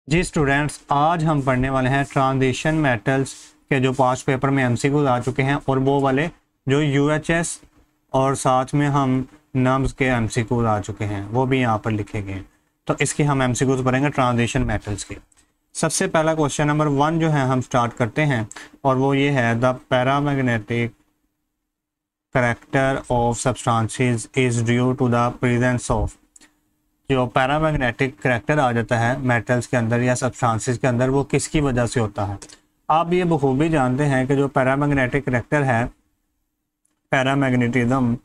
जी students, आज हम पढ़ने वाले हैं ट्रांजिशन मेटल्स के जो पास्ट पेपर में एमसीक्यूज आ चुके हैं और वो वाले जो यूएचएस और साथ में हम नम्स के एमसीक्यूज आ चुके हैं वो भी यहाँ पर लिखे गए हैं। तो इसके हम एमसीक्यूज पढ़ेंगे ट्रांजिशन मेटल्स के। सबसे पहला क्वेश्चन नंबर 1 जो है हम स्टार्ट करते हैं और वो ये है, the paramagnetic character of substances is due to the presence of. जो पैरामैग्नेटिक करेक्टर आ जाता है मेटल्स के अंदर या सब्सटेंसेस के अंदर, वो किसकी वजह से होता है। आप ये बखूबी जानते हैं कि जो पैरामैग्नेटिक करेक्टर है, पैरामैग्नेटिज्म,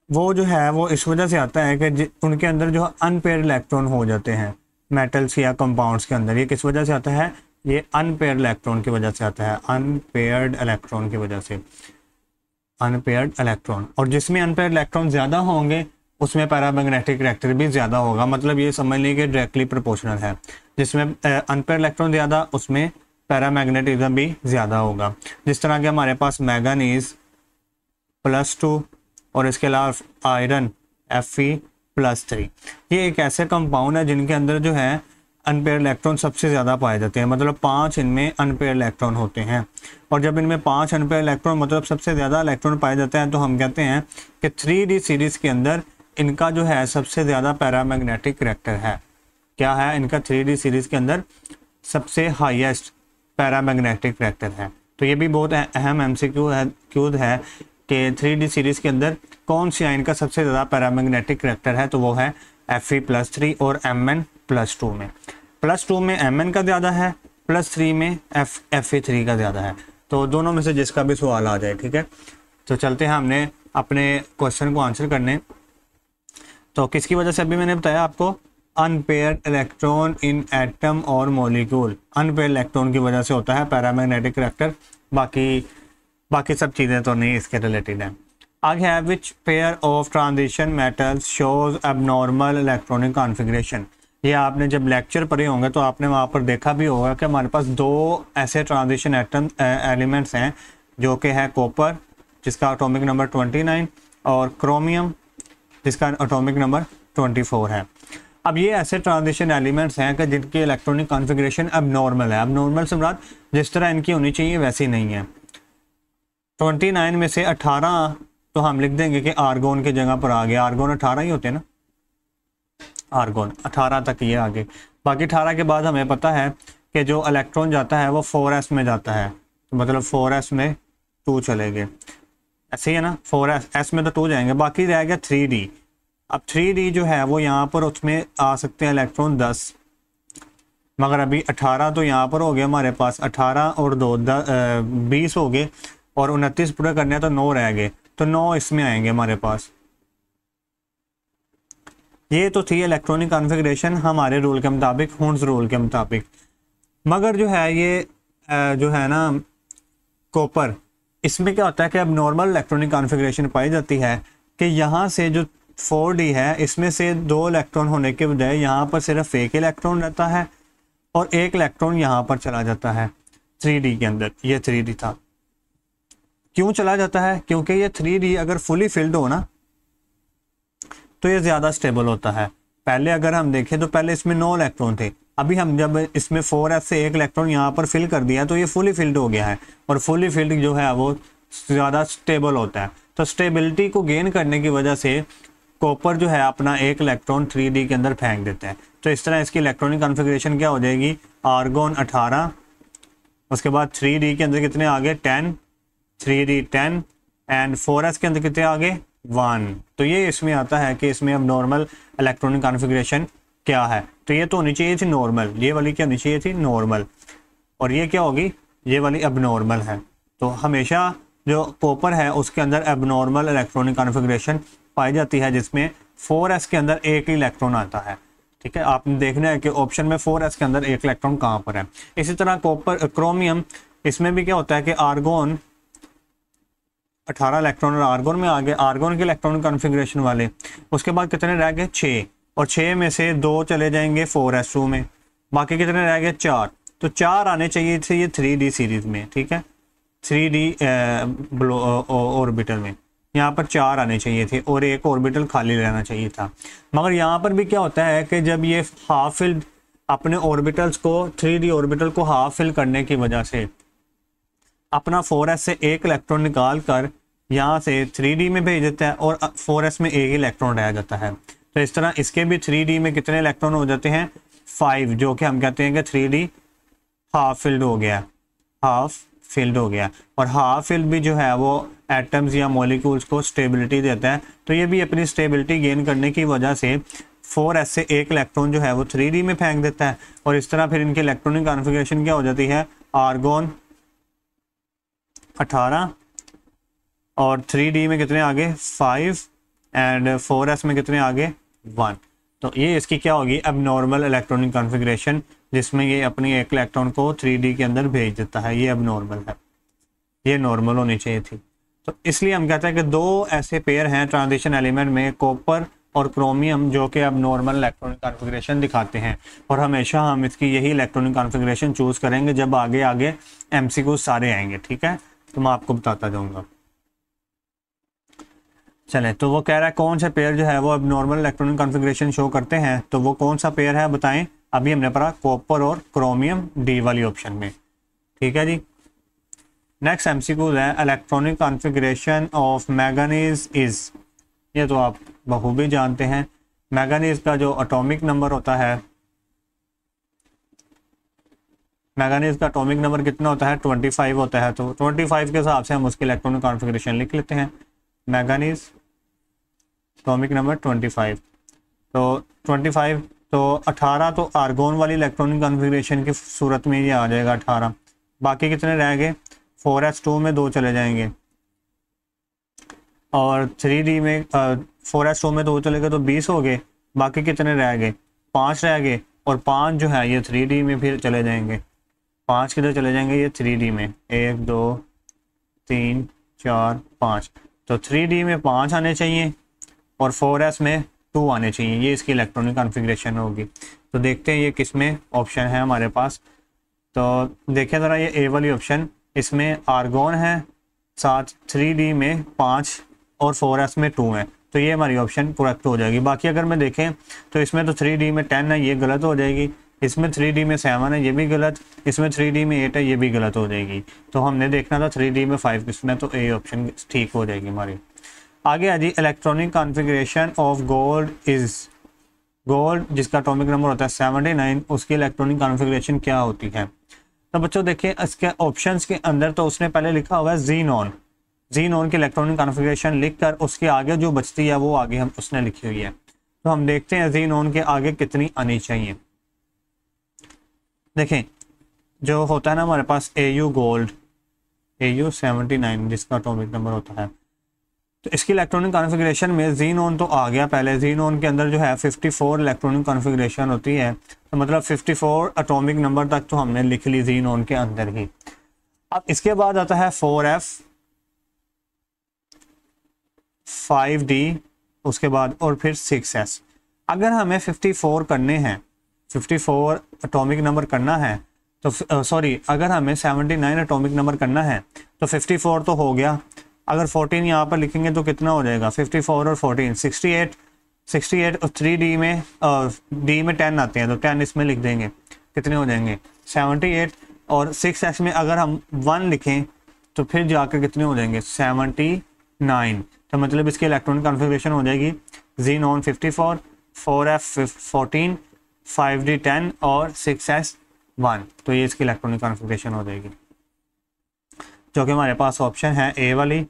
वो जो है वो इस वजह से आता है कि उनके अंदर जो अनपेयर्ड इलेक्ट्रॉन हो जाते हैं मेटल्स या कंपाउंड्स के अंदर। ये किस वजह से आता है? ये अनपेयर्ड इलेक्ट्रॉन की वजह से आता है, अनपेयर्ड इलेक्ट्रॉन की वजह से, अनपेयर्ड इलेक्ट्रॉन। और जिसमें अनपेयर्ड इलेक्ट्रॉन ज़्यादा होंगे उसमें पैरामैग्नेटिक करेक्टर भी ज़्यादा होगा। मतलब ये समझ लीजिए कि डायरेक्टली प्रोपोर्शनल है। जिसमें अनपेयर्ड इलेक्ट्रॉन ज़्यादा उसमें पैरामैग्नेटिज्म भी ज़्यादा होगा। जिस तरह के हमारे पास मैंगनीज +2 और इसके अलावा आयरन Fe+3, ये एक ऐसे कंपाउंड है जिनके अंदर जो है अनपेयर्ड इलेक्ट्रॉन सबसे ज़्यादा पाए जाते हैं। मतलब 5 इनमें अनपेयर्ड इलेक्ट्रॉन होते हैं। और जब इनमें 5 अनपेयर्ड इलेक्ट्रॉन मतलब सबसे ज़्यादा इलेक्ट्रॉन पाए जाते हैं तो हम कहते हैं कि 3D सीरीज़ के अंदर इनका जो है सबसे ज़्यादा पैरामैग्नेटिक करेक्टर है। क्या है? इनका 3D सीरीज़ के अंदर सबसे हाईएस्ट पैरामैग्नेटिक करेक्टर है। तो ये भी बहुत अहम एमसीक्यू है कि 3D सीरीज़ के अंदर कौन सी आयन का सबसे ज़्यादा पैरामैग्नेटिक करेक्टर है, तो वो है Fe+3 और Mn+2 में। +2 में Mn का ज़्यादा है, +3 में Fe3 का ज़्यादा है। तो दोनों में से जिसका भी सवाल आ जाए, ठीक है। तो चलते हैं हमने अपने क्वेश्चन को आंसर करने। तो किसकी वजह से अभी मैंने बताया आपको, अनपेयर्ड इलेक्ट्रॉन इन एटम और मॉलिक्यूल। अनपेयर्ड इलेक्ट्रॉन की वजह से होता है पैरामैग्नेटिक करेक्टर, बाकी सब चीज़ें तो नहीं इसके रिलेटेड हैं। आगे है, which pair of transition metals shows abnormal electronic configuration. ये आपने जब लेक्चर पढ़े होंगे तो आपने वहाँ पर देखा भी होगा कि हमारे पास 2 ऐसे ट्रांजिशन एलिमेंट्स हैं जो कि है कॉपर जिसका एटॉमिक नंबर 29 और क्रोमियम जिसका एटॉमिक नंबर 24 है। अब ये ऐसे ट्रांजिशन एलिमेंट्स हैं कि जिनकी इलेक्ट्रॉनिक कॉन्फ़िगरेशन एबनॉर्मल है। एबनॉर्मल से मुराद जिस तरह इनकी होनी चाहिए वैसी नहीं है। 29 में से 18 तो हम लिख देंगे कि आर्गोन की जगह पर आ गया। आर्गोन 18 ही होते हैं ना, आर्गोन 18 तक ये आगे। बाकी 18 के बाद हमें पता है कि जो इलेक्ट्रॉन जाता है वो 4s में जाता है, तो मतलब 4s में 2 चलेंगे, ऐसे ही है ना। 4s में तो 2 जाएंगे, बाकी रह गया 3D। अब 3D जो है वो यहाँ पर उसमें आ सकते हैं इलेक्ट्रॉन 10, मगर अभी 18 तो यहाँ पर हो गया हमारे पास। 18 और 2 20 हो गए और 29 पूरा करने हैं तो 9 रह गए, तो 9 इसमें आएंगे हमारे पास। ये तो थी इलेक्ट्रॉनिक कॉन्फ़िगरेशन हमारे रूल के मुताबिक, हुंस रूल के मुताबिक। मगर जो है ये जो है ना कॉपर, इसमें क्या होता है कि अब नॉर्मल इलेक्ट्रॉनिक कॉन्फ़िगरेशन पाई जाती है कि यहाँ से जो 4D है इसमें से 2 इलेक्ट्रॉन होने के बजाय यहाँ पर सिर्फ एक इलेक्ट्रॉन रहता है और एक इलेक्ट्रॉन यहाँ पर चला जाता है 3D के अंदर। ये 3D था। क्यों चला जाता है? क्योंकि ये 3D अगर फुली फिल्ड हो ना तो ये ज़्यादा स्टेबल होता है। पहले अगर हम देखें तो पहले इसमें 9 इलेक्ट्रॉन थे, अभी हम जब इसमें 4s से एक इलेक्ट्रॉन यहाँ पर फिल कर दिया तो ये फुली फिल्ड हो गया है और फुली फिल्ड जो है वो ज़्यादा स्टेबल होता है। तो स्टेबिलिटी को गेन करने की वजह से कॉपर जो है अपना एक इलेक्ट्रॉन 3D के अंदर फेंक देता है। तो इस तरह इसकी इलेक्ट्रॉनिक कॉन्फ़िगरेशन क्या हो जाएगी, आर्गोन 18, उसके बाद 3D के अंदर कितने आ गए 10, 3D 10 एंड 4s के अंदर कितने आ गए 1। तो ये इसमें आता है कि इसमें अब नॉर्मल इलेक्ट्रॉनिक कॉन्फ़िगरेशन क्या है। तो ये तो होनी चाहिए थी नॉर्मल, ये वाली क्या होनी चाहिए थी नॉर्मल, और ये क्या होगी, ये वाली एबनॉर्मल है। तो हमेशा जो कॉपर है उसके अंदर एबनॉर्मल इलेक्ट्रॉनिक कॉन्फ़िगरेशन पाई जाती है जिसमें 4s के अंदर एक ही इलेक्ट्रॉन आता है। ठीक है, आपने देखना है कि ऑप्शन में 4s के अंदर एक इलेक्ट्रॉन कहाँ पर है। इसी तरह कॉपर क्रोमियम, इसमें भी क्या होता है कि आर्गोन 18 इलेक्ट्रॉन और आर्गोन में आ गए, आर्गोन के इलेक्ट्रॉनिक कॉन्फ़िगरेशन वाले। उसके बाद कितने रह गए 6, और 6 में से 2 चले जाएंगे 4s2 में, बाकी कितने रह गए 4। तो 4 आने चाहिए थे ये 3D सीरीज़ में, ठीक है, 3D ऑर्बिटल में यहाँ पर 4 आने चाहिए थे और एक ऑर्बिटल खाली रहना चाहिए था। मगर यहाँ पर भी क्या होता है कि जब ये हाफ फिल्ड अपने ऑर्बिटल्स को 3d ऑर्बिटल को हाफ फिल करने की वजह से अपना 4s से एक इलेक्ट्रॉन निकाल कर यहाँ से 3d में भेज देता है और 4s में एक इलेक्ट्रॉन रह जाता है। तो इस तरह इसके भी 3d में कितने इलेक्ट्रॉन हो जाते हैं 5, जो कि हम कहते हैं कि 3d हाफ फिल्ड हो गया, हाफ फिल्ड हो गया। और हाफ फिल्ड भी जो है वो एटम्स या मॉलिक्यूल्स को स्टेबिलिटी देता है। तो ये भी अपनी स्टेबिलिटी गेन करने की वजह से 4s से एक इलेक्ट्रॉन जो है वो 3d में फेंक देता है और इस तरह फिर इनकी इलेक्ट्रॉनिक कॉन्फ़िगरेशन क्या हो जाती है, आर्गोन 18 और 3d में कितने आगे 5 एंड 4s में कितने आगे 1। तो ये इसकी क्या होगी एबनॉर्मल इलेक्ट्रॉनिक कॉन्फ़िगरेशन, जिसमें ये अपनी एक इलेक्ट्रॉन को 3d के अंदर भेज देता है। ये एबनॉर्मल है, ये नॉर्मल होनी चाहिए थी। तो इसलिए हम कहते हैं कि दो ऐसे पेयर हैं ट्रांजिशन एलिमेंट में, कॉपर और क्रोमियम, जो कि अब नॉर्मल इलेक्ट्रॉनिक कॉन्फ़िगरेशन दिखाते हैं। और हमेशा हम इसकी यही इलेक्ट्रॉनिक कॉन्फ़िगरेशन चूज़ करेंगे जब आगे आगे MCQ सारे आएंगे, ठीक है। तो मैं आपको बताता जाऊँगा। चलें, तो वो कह रहा है कौन सा पेयर जो है वो अब नॉर्मल इलेक्ट्रॉनिक कॉन्फ़िगरेशन शो करते हैं, तो वो कौन सा पेयर है बताएं। अभी हमने पढ़ा कॉपर और क्रोमियम, डी वाली ऑप्शन में, ठीक है जी। नेक्स्ट MCQ है electronic configuration of manganese is. ये तो आप बखूबी जानते हैं, मैंगनीज का जो एटॉमिक नंबर होता है, मैंगनीज का एटॉमिक नंबर कितना होता है 25 होता है। तो 25 के हिसाब से हम उसकी इलेक्ट्रॉनिक कॉन्फ़िगरेशन लिख लेते हैं। मैंगनीज एटॉमिक नंबर 25, तो 25 तो 18 तो आर्गोन वाली इलेक्ट्रॉनिक कॉन्फ़िगरेशन की सूरत में ये आ जाएगा 18। बाकी कितने रह गए 4s2 में 2 चले जाएंगे और 3d में 4s2 में 2 चले गए तो 20 हो गए। बाकी कितने रह गए 5 रह गए और 5 जो है ये 3d में फिर चले जाएंगे। 5 किधर चले जाएंगे ये 3d में, 1 2 3 4 5। तो 3d में 5 आने चाहिए और 4s में 2 आने चाहिए। ये इसकी इलेक्ट्रॉनिक कॉन्फ़िगरेशन होगी। तो देखते हैं ये किस में ऑप्शन है हमारे पास। तो देखिए ज़रा ये ए वाली ऑप्शन, इसमें आर्गोन है, साथ 3d में 5 और 4s में 2 है। तो ये हमारी ऑप्शन करेक्ट हो जाएगी। बाकी अगर मैं देखें तो इसमें तो 3d में 10 है, ये गलत हो जाएगी। इसमें 3d में 7 है, ये भी गलत। इसमें 3d में 8 है, ये भी गलत हो जाएगी। तो हमने देखना था 3d में 5 किसमें, तो ए ऑप्शन ठीक हो जाएगी हमारी। आगे आ जी electronic configuration of gold is. Gold जिसका एटॉमिक नंबर होता है 79, उसकी इलेक्ट्रॉनिक कॉन्फ़िगरेशन क्या होती है। तो बच्चों देखिए इसके ऑप्शंस के अंदर तो उसने पहले लिखा हुआ है ज़ीनॉन। ज़ीनॉन की इलेक्ट्रॉनिक कॉन्फ़िगरेशन लिखकर उसके आगे जो बचती है वो आगे हम उसने लिखी हुई है। तो हम देखते हैं ज़ीनॉन के आगे कितनी आनी चाहिए। देखें जो होता है ना हमारे पास AU गोल्ड, AU 79 जिसका एटॉमिक नंबर होता है, तो इसकी इलेक्ट्रॉनिक कॉन्फ़िगरेशन में ज़ीनॉन तो आ गया पहले। ज़ीनॉन के अंदर जो है 54 इलेक्ट्रॉनिक कॉन्फ़िगरेशन होती है, तो मतलब 54 एटॉमिक नंबर तक तो हमने लिख ली ज़ीनॉन के अंदर ही। अब इसके बाद आता है 4f 5d, उसके बाद और फिर 6s। अगर हमें 54 करने हैं, 54 एटॉमिक नंबर करना है तो सॉरी अगर हमें 79 एटॉमिक नंबर करना है तो 54 तो हो गया। अगर 14 यहाँ पर लिखेंगे तो कितना हो जाएगा 54 और 14 68 और 3d में d में 10 आते हैं तो 10 इसमें लिख देंगे, कितने हो जाएंगे 78। और 6s में अगर हम 1 लिखें तो फिर जाकर कितने हो जाएंगे 79। तो मतलब इसकी इलेक्ट्रॉनिक कॉन्फ़िगरेशन हो जाएगी ज़ीनॉन 54, 4f 14, 5d 10 और 6s 1। तो ये इसकी इलेक्ट्रॉनिक कॉन्फ़िगरेशन हो जाएगी, जो कि हमारे पास ऑप्शन है ए वाली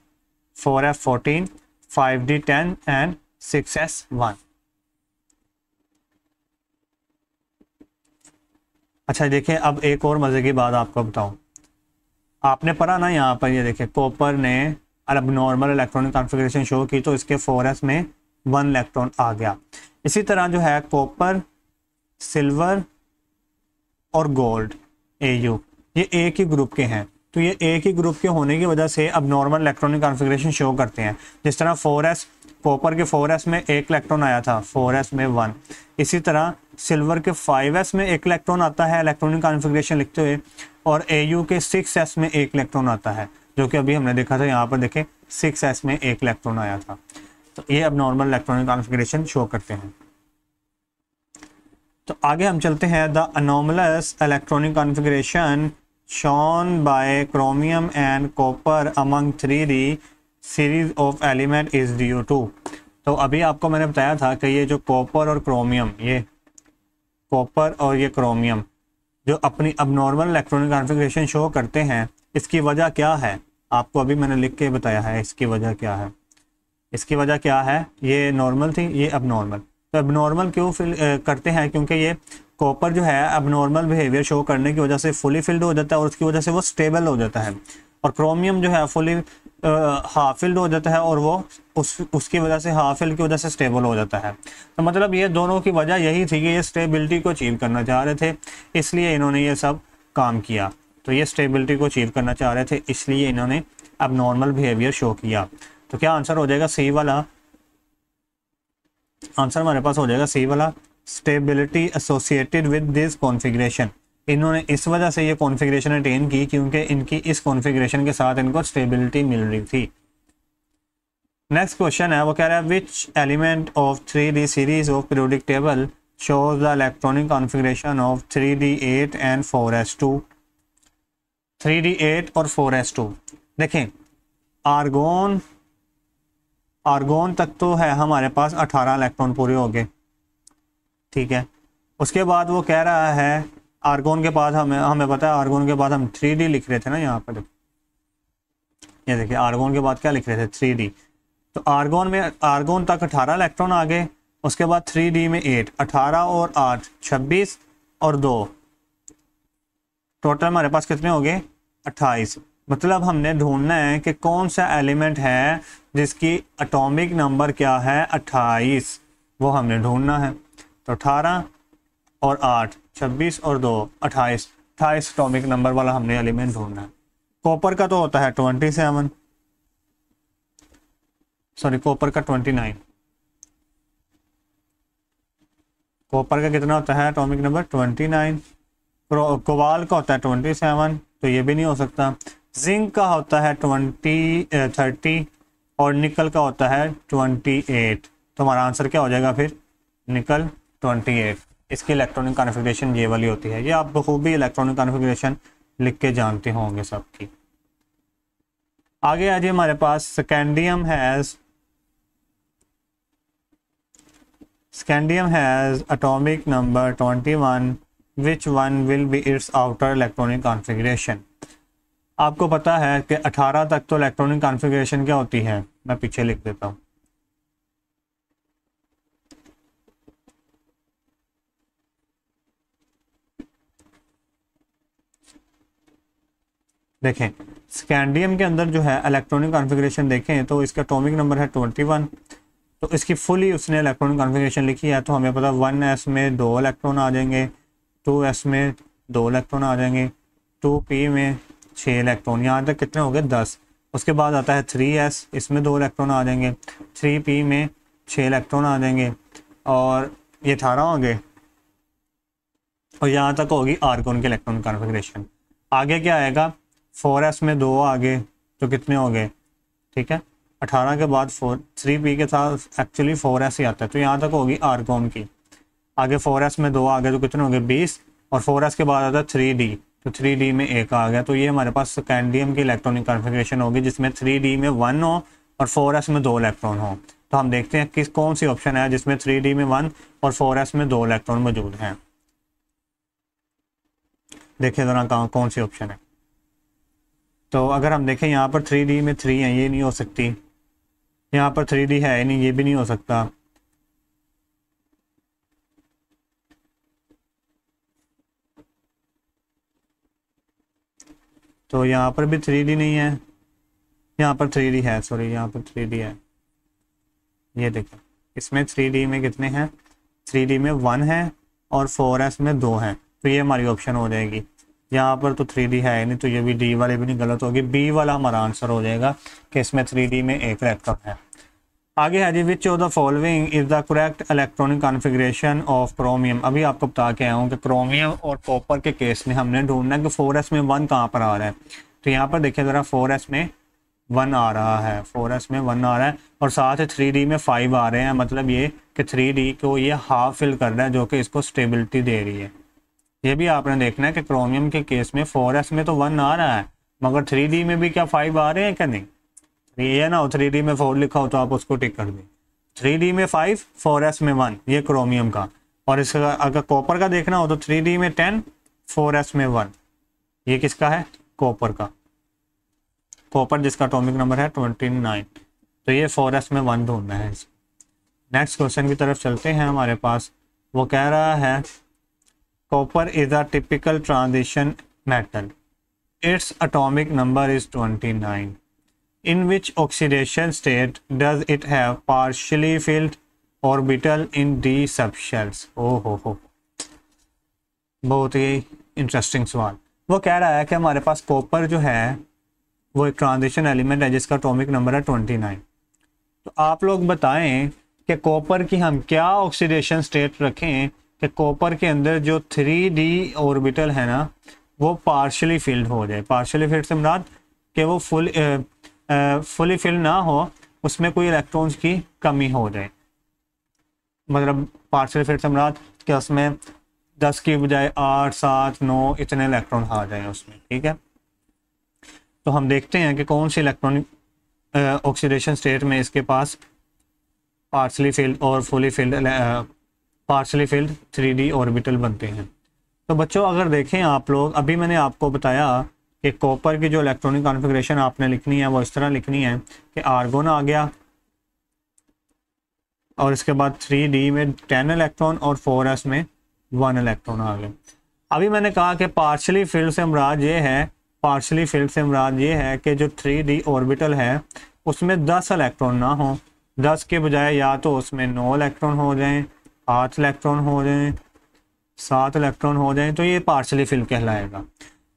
4f 14, 5d 10 एंड 6s 1। अच्छा देखिए अब एक और मज़े की बात आपको बताऊं। आपने पढ़ा ना यहाँ पर, ये देखिए कॉपर ने अब नॉर्मल इलेक्ट्रॉनिक कॉन्फ़िगरेशन शो की तो इसके 4s में 1 इलेक्ट्रॉन आ गया। इसी तरह जो है कॉपर, सिल्वर और गोल्ड AU ये एक ही ग्रुप के हैं। तो ये एक ही ग्रुप के होने की वजह से अब नॉर्मल इलेक्ट्रॉनिक कॉन्फ़िगरेशन शो करते हैं। जिस तरह 4s, कॉपर के 4s में 1 इलेक्ट्रॉन आया था, 4s में 1। इसी तरह सिल्वर के 5s में 1 इलेक्ट्रॉन आता है इलेक्ट्रॉनिक कॉन्फ़िगरेशन लिखते हुए, और AU के 6s में 1 इलेक्ट्रॉन आता है, जो कि अभी हमने देखा था यहाँ पर देखें 6s में 1 इलेक्ट्रॉन आया था। तो ये अब नॉर्मल इलेक्ट्रॉनिक कॉन्फ़िगरेशन शो करते हैं। तो आगे हम चलते हैं। The anomalous electronic configuration shown by chromium and copper among 3D series of element is due to. तो अभी आपको मैंने बताया था कि ये जो कॉपर और क्रोमियम, ये कॉपर और ये क्रोमियम जो अपनी अबनॉर्मल इलेक्ट्रॉनिक कॉन्फ़िगरेशन शो करते हैं, इसकी वजह क्या है? आपको अभी मैंने लिख के बताया है इसकी वजह क्या है। इसकी वजह क्या है? ये नॉर्मल थी, ये अबनॉर्मल। तो अबनॉर्मल क्यों फिल करते हैं? क्योंकि ये कॉपर जो है अबनॉर्मल बिहेवियर शो करने की वजह से फुली फिल्ड हो जाता है और उसकी वजह से वो स्टेबल हो जाता है, और क्रोमियम जो है फुली हाफ फिल्ड हो जाता है और वो उसकी वजह से हाफ फिल्ड की वजह से स्टेबल हो जाता है। तो मतलब ये दोनों की वजह यही थी कि ये स्टेबिलिटी को अचीव करना चाह रहे थे, इसलिए इन्होंने ये सब काम किया। तो ये स्टेबिलिटी को अचीव करना चाह रहे थे, इसलिए इन्होंने अबनॉर्मल बिहेवियर शो किया। तो क्या आंसर हो जाएगा? सी वाला आंसर हमारे पास हो जाएगा, सी वाला। Stability associated with this configuration, इन्होंने इस वजह से ये कॉन्फ़िगरेशन अटेन की क्योंकि इनकी इस कॉन्फ़िगरेशन के साथ इनको स्टेबिलिटी मिल रही थी। नेक्स्ट क्वेश्चन है, वो कह रहा है which element of 3D series of periodic table shows the electronic configuration of 3D8 and 4s2। 3D8 और 4s2 देखें, आर्गोन तक तो है हमारे पास 18 इलेक्ट्रॉन पूरे हो गए, ठीक है। उसके बाद वो कह रहा है आर्गोन के बाद हमें पता है आर्गोन के बाद हम 3D लिख रहे थे ना, यहाँ पर ये देखिए आर्गोन के बाद क्या लिख रहे थे? 3D। तो आर्गोन तक 18 इलेक्ट्रॉन आ गए, उसके बाद 3D में 8, 18 और 8 26 और 2 टोटल हमारे पास कितने हो गए? 28। मतलब हमने ढूंढना है कि कौन सा एलिमेंट है जिसकी एटॉमिक नंबर क्या है? 28, वो हमने ढूंढना है। तो 18 और 8 26 और 2 28 एटॉमिक नंबर वाला हमने एलिमेंट ढूंढना है। कॉपर का तो होता है 27, सॉरी कॉपर का 29। कॉपर का कितना होता है एटॉमिक नंबर? 29। कोबाल्ट का होता है 27, तो ये भी नहीं हो सकता। जिंक का होता है 30 और निकल का होता है 28। तो हमारा आंसर क्या हो जाएगा फिर? निकल 28। इसकी इलेक्ट्रॉनिक कॉन्फ़िगरेशन ये वाली होती है। ये आप बखूबी इलेक्ट्रॉनिक कॉन्फ़िगरेशन लिख के जानते होंगे सबकी। आगे आ जाइए, हमारे पास scandium has atomic number 21, which one will be its outer electronic configuration. आपको पता है कि 18 तक तो इलेक्ट्रॉनिक कॉन्फ़िगरेशन क्या होती है? मैं पीछे लिख देता हूँ। देखें स्कैंडियम के अंदर जो है इलेक्ट्रॉनिक कॉन्फ़िगरेशन देखें तो इसका एटॉमिक नंबर है 21। तो इसकी फुली उसने इलेक्ट्रॉनिक कॉन्फ़िगरेशन लिखी है, तो हमें पता 1s में 2 इलेक्ट्रॉन आ जाएंगे, 2s में 2 इलेक्ट्रॉन आ जाएंगे, 2p में 6 इलेक्ट्रॉन, यहाँ तक कितने हो गए? 10। उसके बाद आता है 3s, इसमें 2 इलेक्ट्रॉन आ जाएंगे, 3p में 6 इलेक्ट्रॉन आ जाएंगे, और ये 18 हो गए, और यहाँ तक होगी आर्गोन की इलेक्ट्रॉनिक कॉन्फ़िगरेशन। आगे क्या आएगा? 4s में 2 आ गए, तो कितने हो गए? ठीक है, 18 के बाद 3p के साथ एक्चुअली 4s ही आता है, तो यहाँ तक होगी आर्गोन की। आगे 4s में 2 आ गए, तो कितने हो गए? 20, और 4s के बाद आता है 3d, तो 3d में 1 आ गया। तो ये हमारे पास स्कैंडियम की इलेक्ट्रॉनिक कॉन्फ़िगरेशन होगी जिसमें 3d में 1 हो और 4s में 2 इलेक्ट्रॉन हो। तो हम देखते हैं कौन सी ऑप्शन है जिसमें 3d में 1 और 4s में 2 इलेक्ट्रॉन मौजूद हैं। देखिए ज़रा कौन सी ऑप्शन है। तो अगर हम देखें यहाँ पर 3d में 3 है, ये नहीं हो सकती। यहाँ पर 3d है नहीं, ये भी नहीं हो सकता। तो यहाँ पर भी 3d नहीं है, यहाँ पर 3d है, सॉरी यहाँ पर 3d है। ये देखो इसमें 3d में कितने हैं? 3d में 1 है और 4s में 2 हैं, तो ये हमारी ऑप्शन हो जाएगी। यहाँ पर तो 3d है नहीं, तो ये भी डी वाले भी नहीं, गलत होगी। बी वाला हमारा आंसर हो जाएगा कि इसमें 3d में 1 इलेक्ट्रॉन है। आगे है जी, which of the following is the correct electronic configuration of chromium. अभी आपको बता के आया हूँ कि क्रोमियम और कॉपर के केस में हमने ढूंढना है कि 4s में 1 कहाँ पर आ रहा है। तो यहाँ पर देखिए ज़रा 4s में 1 आ रहा है, 4s में 1 आ रहा है और साथ ही 3D में 5 आ रहे हैं। मतलब ये कि 3D को ये हाफ फिल कर रहा है, जो कि इसको स्टेबिलिटी दे रही है। ये भी आपने देखना है कि क्रोमियम के केस में 4s में तो 1 आ रहा है, मगर 3D में भी क्या 5 आ रहे हैं क्या? नहीं, ये ना हो 3D में 4 लिखा हो तो आप उसको टिक कर दें। 3D में 5, 4s में 1, ये क्रोमियम का। और इसका अगर कॉपर का देखना हो तो 3D में 10, 4s में 1, ये किसका है? कॉपर का। कॉपर जिसका एटॉमिक नंबर है 29, तो ये 4s में 1 ढूंढना है। नेक्स्ट क्वेश्चन की तरफ चलते हैं। हमारे पास वो कह रहा है copper is a typical transition metal, its atomic number is 29, in which oxidation state does it have partially field orbital in D subshells. हो, बहुत ही इंटरेस्टिंग सवाल। वो कह रहा है कि हमारे पास कॉपर जो है वो एक ट्रांजिशन एलिमेंट है जिसका एटॉमिक नंबर है 29। तो आप लोग बताएं कि कॉपर की हम क्या ऑक्सीडेशन स्टेट रखें कि कॉपर के अंदर जो 3D ऑर्बिटल है ना वो पार्शियली फिल्ड हो जाए। पार्शियली फिल्ड से मुराद कि वो फुली फिल्ड ना हो, उसमें कोई इलेक्ट्रॉन्स की कमी हो जाए। मतलब पार्शियली फिल्ड से मुराद कि उसमें 10 की बजाय 8, 7, 9 इतने इलेक्ट्रॉन आ जाए उसमें। ठीक है, तो हम देखते हैं कि कौन सी इलेक्ट्रॉनिक ऑक्सीडेशन स्टेट में इसके पास पार्शियली फिल्ड और fully filled partially field 3D orbital बनते हैं। तो बच्चों अगर देखें आप लोग, अभी मैंने आपको बताया कि कॉपर की जो इलेक्ट्रॉनिक कॉन्फ़िगरेशन आपने लिखनी है वो इस तरह लिखनी है कि आर्गोन आ गया और इसके बाद 3D में 10 इलेक्ट्रॉन और 4s में 1 इलेक्ट्रॉन आ गए। अभी मैंने कहा कि पार्शियली फिल्ड से मुराद ये है, पार्शियली फिल्ड से मुराद ये है कि जो 3D ऑर्बिटल है उसमें 10 इलेक्ट्रॉन ना हो, 10 के बजाय या तो उसमें 9 इलेक्ट्रॉन हो जाएं, 8 इलेक्ट्रॉन हो जाएं, 7 इलेक्ट्रॉन हो जाएं, तो ये पार्शियली फिल कहलाएगा।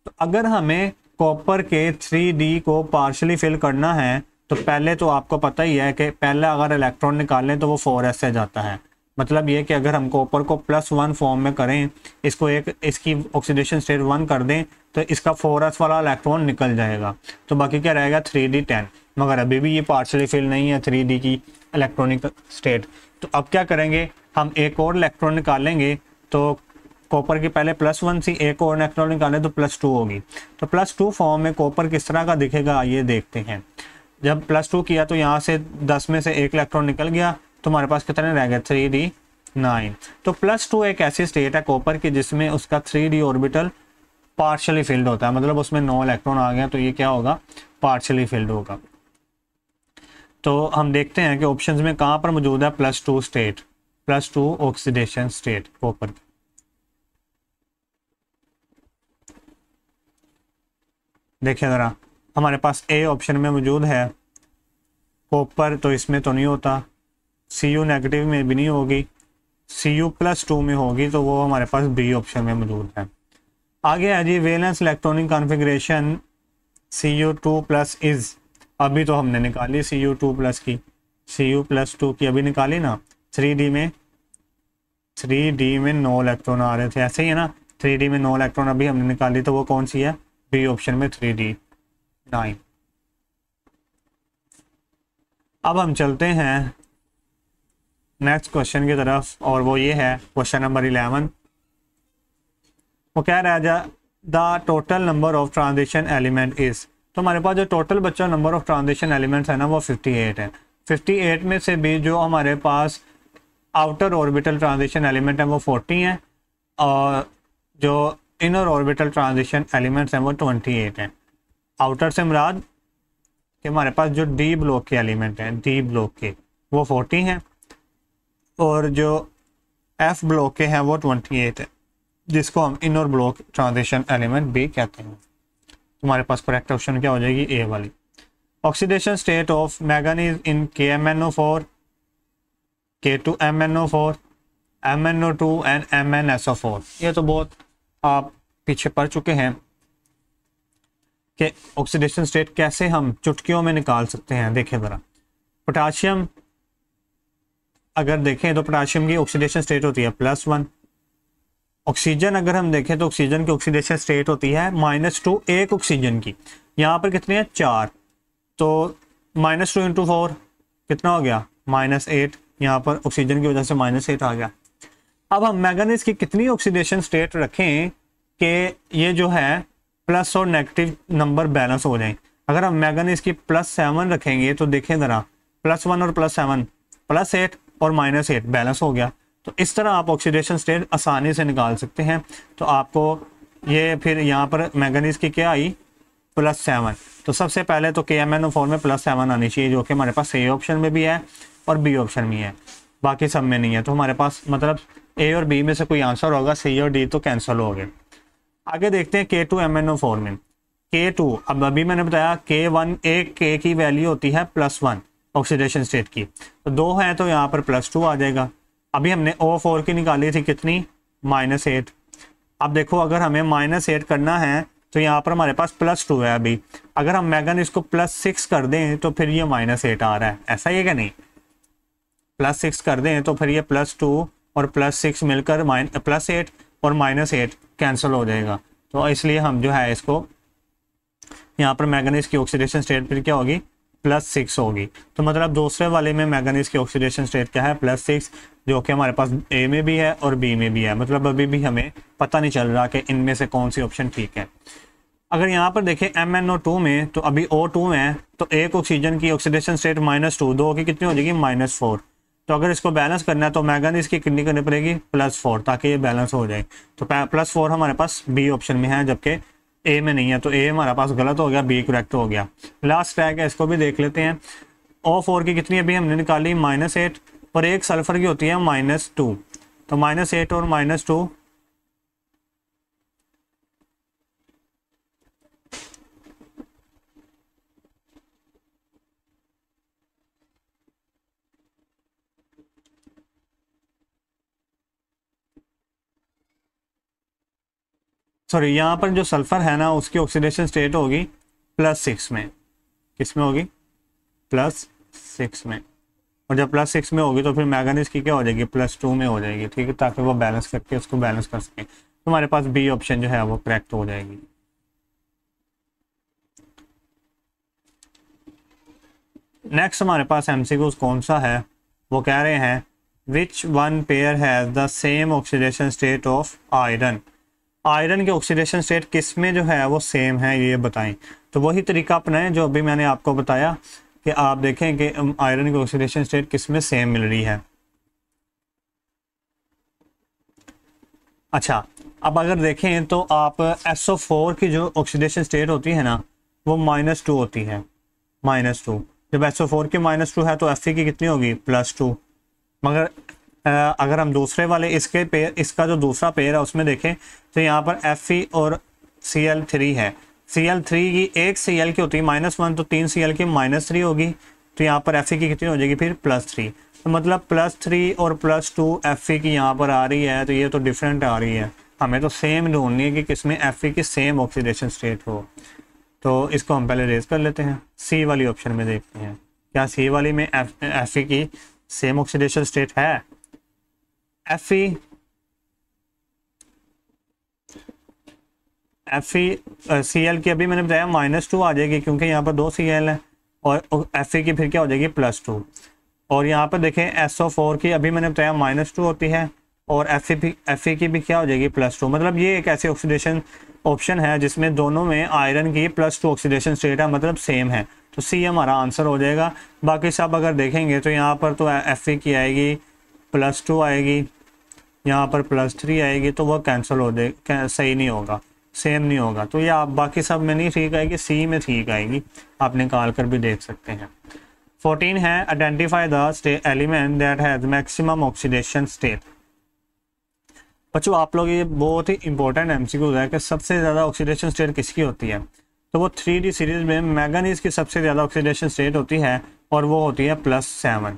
तो अगर हमें कॉपर के 3D को पार्शियली फिल करना है तो पहले तो आपको पता ही है कि पहले अगर इलेक्ट्रॉन निकालें तो वो 4s से जाता है। मतलब ये कि अगर हम कॉपर को +1 फॉर्म में करें, इसको इसकी ऑक्सीडेशन स्टेट 1 कर दें तो इसका 4s वाला इलेक्ट्रॉन निकल जाएगा, तो बाकी क्या रहेगा 3D 10। मगर अभी भी ये पार्शियली फिल नहीं है 3D की इलेक्ट्रॉनिक स्टेट। तो अब क्या करेंगे, हम एक और इलेक्ट्रॉन निकालेंगे। तो कॉपर की पहले +1 थी, एक और इलेक्ट्रॉन निकालें तो +2 होगी। तो +2 फॉर्म में कॉपर किस तरह का दिखेगा ये देखते हैं। जब +2 किया तो यहाँ से 10 में से एक इलेक्ट्रॉन निकल गया, तो हमारे पास कितने रह गए 3D 9। तो +2 एक ऐसी स्टेट है कॉपर की जिसमें उसका 3D ऑर्बिटल पार्शियली फिल्ड होता है, मतलब उसमें 9 इलेक्ट्रॉन आ गया, तो ये क्या होगा, पार्शियली फिल्ड होगा। तो हम देखते हैं कि ऑप्शंस में कहाँ पर मौजूद है +2 स्टेट, +2 ऑक्सीडेशन स्टेट कॉपर की। देखिए ज़रा, हमारे पास ए ऑप्शन में मौजूद है कॉपर, तो इसमें तो नहीं होता, Cu नेगेटिव में भी नहीं होगी, Cu+2 में होगी, तो वो हमारे पास बी ऑप्शन में मौजूद है। आगे है जी valence electronic configuration Cu2+ is, अभी तो हमने निकाली Cu2+ की, Cu+2 की अभी निकाली ना। 3D में 9 इलेक्ट्रॉन आ रहे थे, ऐसे ही है ना, 3D में 9 इलेक्ट्रॉन अभी हमने निकाली, तो वो कौन सी है, बी ऑप्शन में 3D 9। अब हम चलते हैं नेक्स्ट क्वेश्चन की तरफ, और वो ये है क्वेश्चन नंबर 11। वो कह रहा है the total number of transition element is. तो हमारे पास जो टोटल बच्चा नंबर ऑफ ट्रांजिशन एलिमेंट्स है ना वो 58 है। 58 में से भी जो हमारे पास आउटर ऑर्बिटल ट्रांजिशन एलिमेंट है वो 40 हैं, और जो इनर ऑर्बिटल ट्रांजिशन एलिमेंट्स हैं वो 28 हैं। आउटर से मुराद कि हमारे पास जो डी ब्लॉक के एलिमेंट हैं, डी ब्लॉक के वो 40 हैं, और जो एफ ब्लॉक के हैं वो 28 है, जिसको हम इनर ब्लॉक ट्रांजिशन एलिमेंट भी कहते हैं। तुम्हारे पास करेक्ट ऑप्शन क्या हो जाएगी, ए वाली। Oxidation state of manganese in KMnO4, K2MnO4, MnO2 and MnSO4। ये तो बहुत आप पीछे पढ़ चुके हैं कि ऑक्सीडेशन स्टेट कैसे हम चुटकियों में निकाल सकते हैं। देखें ज़रा, पोटाशियम अगर देखें तो पोटाशियम की ऑक्सीडेशन स्टेट होती है +1। ऑक्सीजन अगर हम देखें तो ऑक्सीजन की ऑक्सीडेशन स्टेट होती है -2, एक ऑक्सीजन की। यहाँ पर कितने हैं, 4। तो -2 × 4 कितना हो गया, -8। यहाँ पर ऑक्सीजन की वजह से -8 आ गया। अब हम मैंगनीज की कितनी ऑक्सीडेशन स्टेट रखें कि ये जो है प्लस और नेगेटिव नंबर बैलेंस हो जाए। अगर हम मैंगनीज की +7 रखेंगे तो देखें ज़रा, +1 और +7 +8 और -8 बैलेंस हो गया। तो इस तरह आप ऑक्सीडेशन स्टेट आसानी से निकाल सकते हैं। तो आपको ये फिर यहाँ पर मैंगनीज की क्या आई, +7। तो सबसे पहले तो KMnO4 में +7 आनी चाहिए, जो कि हमारे पास A ऑप्शन में भी है और B ऑप्शन में है, बाकी सब में नहीं है। तो हमारे पास मतलब A और B में से कोई आंसर होगा, C और D तो कैंसिल हो गए। आगे देखते हैं K2MnO4 में। K2, अब अभी मैंने बताया K1 एक K की वैल्यू होती है +1 ऑक्सीडेशन स्टेट की, तो 2 है तो यहाँ पर +2 आ जाएगा। अभी हमने O4 की निकाली थी कितनी, -8। अब देखो अगर हमें -8 करना है तो यहाँ पर हमारे पास +2 है। अभी अगर हम मैंगनीज को +6 कर दें तो फिर ये -8 आ रहा है, ऐसा ही है कि नहीं। +6 कर दें तो फिर ये +2 और +6 मिलकर +8 और -8 कैंसिल हो जाएगा। तो इसलिए हम जो है इसको यहाँ पर मैंगनीज की ऑक्सीडेशन स्टेट फिर क्या होगी, +6 होगी। तो मतलब दूसरे वाले में मैंगनीज की ऑक्सीडेशन स्टेट क्या है, +6, जो कि हमारे पास A में भी है और B में भी है। मतलब अभी भी हमें पता नहीं चल रहा कि इनमें से कौन सी ऑप्शन ठीक है। अगर यहाँ पर देखें MnO2 में, तो अभी O2 में है, तो एक ऑक्सीजन की ऑक्सीडेशन स्टेट -2, 2 की कितनी हो जाएगी, -4। तो अगर इसको बैलेंस करना है तो मैंगनीज की कितनी करनी पड़ेगी, +4, ताकि ये बैलेंस हो जाए। तो +4 हमारे पास B ऑप्शन में है, जबकि A में नहीं है। तो A हमारा पास गलत हो गया, B करेक्ट हो गया। लास्ट टैग है, इसको भी देख लेते हैं। O4 की कितनी अभी हमने निकाली, -8, और एक सल्फर की होती है -2। तो -8 और -2, सॉरी यहाँ पर जो सल्फर है ना उसकी ऑक्सीडेशन स्टेट होगी +6 में। किस में होगी, +6 में। और जब +6 में होगी तो फिर मैंगनीज की क्या हो जाएगी, +2 में हो जाएगी, ठीक है, ताकि वो बैलेंस करके उसको बैलेंस कर सके। तो हमारे पास B ऑप्शन जो है वो करेक्ट हो जाएगी। नेक्स्ट हमारे पास MCQs कौन सा है, वो कह रहे हैं which one pair has the same oxidation state of iron. Iron के ऑक्सीडेशन स्टेट किस में जो है वो सेम है, ये बताएं। तो वही तरीका अपनाएं जो अभी मैंने आपको बताया कि आप देखें कि आयरन की ऑक्सीडेशन स्टेट किस में सेम मिल रही है। अच्छा, अब अगर देखें तो आप SO4 की जो ऑक्सीडेशन स्टेट होती है ना वो -2 होती है, -2। जब SO4 की -2 है तो Fe की कितनी होगी, +2। मगर अगर हम दूसरे वाले इसके पेयर, इसका जो दूसरा पेयर है उसमें देखें तो यहाँ पर Fe और Cl3 है। Cl3 की एक Cl की होती है -1, तो 3 Cl की -3 होगी। तो यहाँ पर Fe की कितनी हो जाएगी फिर, +3। तो मतलब +3 और +2 Fe की यहाँ पर आ रही है, तो ये तो डिफरेंट आ रही है। हमें तो सेम ढूंढनी है कि किसमें Fe की सेम ऑक्सीडेशन स्टेट हो। तो इसको हम पहले रेज कर लेते हैं, C वाली ऑप्शन में देखते हैं क्या C वाली में Fe की सेम ऑक्सीडेशन स्टेट है। Fe Cl की अभी मैंने बताया -2 आ जाएगी, क्योंकि यहाँ पर 2 Cl है, और Fe की फिर क्या हो जाएगी, +2। और यहाँ पर देखें SO4 की अभी मैंने बताया -2 होती है, और Fe की भी क्या हो जाएगी, +2। मतलब ये एक ऐसी ऑक्सीडेशन ऑप्शन है जिसमें दोनों में आयरन की +2 ऑक्सीडेशन स्टेट है, मतलब सेम है। तो C हमारा आंसर हो जाएगा। बाकी सब अगर देखेंगे तो यहाँ पर तो Fe की आएगी +2 आएगी, यहाँ पर +3 आएगी, तो वह कैंसिल हो जाएगी, सही नहीं होगा, सेम नहीं होगा। तो ये आप बाकी सब में नहीं ठीक आएगी, C में ठीक आएगी। आप निकाल कर भी देख सकते हैं। 14 है identify the element that has maximum oxidation state. बच्चों आप लोग, ये बहुत ही इंपॉर्टेंट MCQ है कि सबसे ज़्यादा ऑक्सीडेशन स्टेट किसकी होती है। तो वो 3D सीरीज में मैंगनीज की सबसे ज़्यादा ऑक्सीडेशन स्टेट होती है, और वो होती है +7।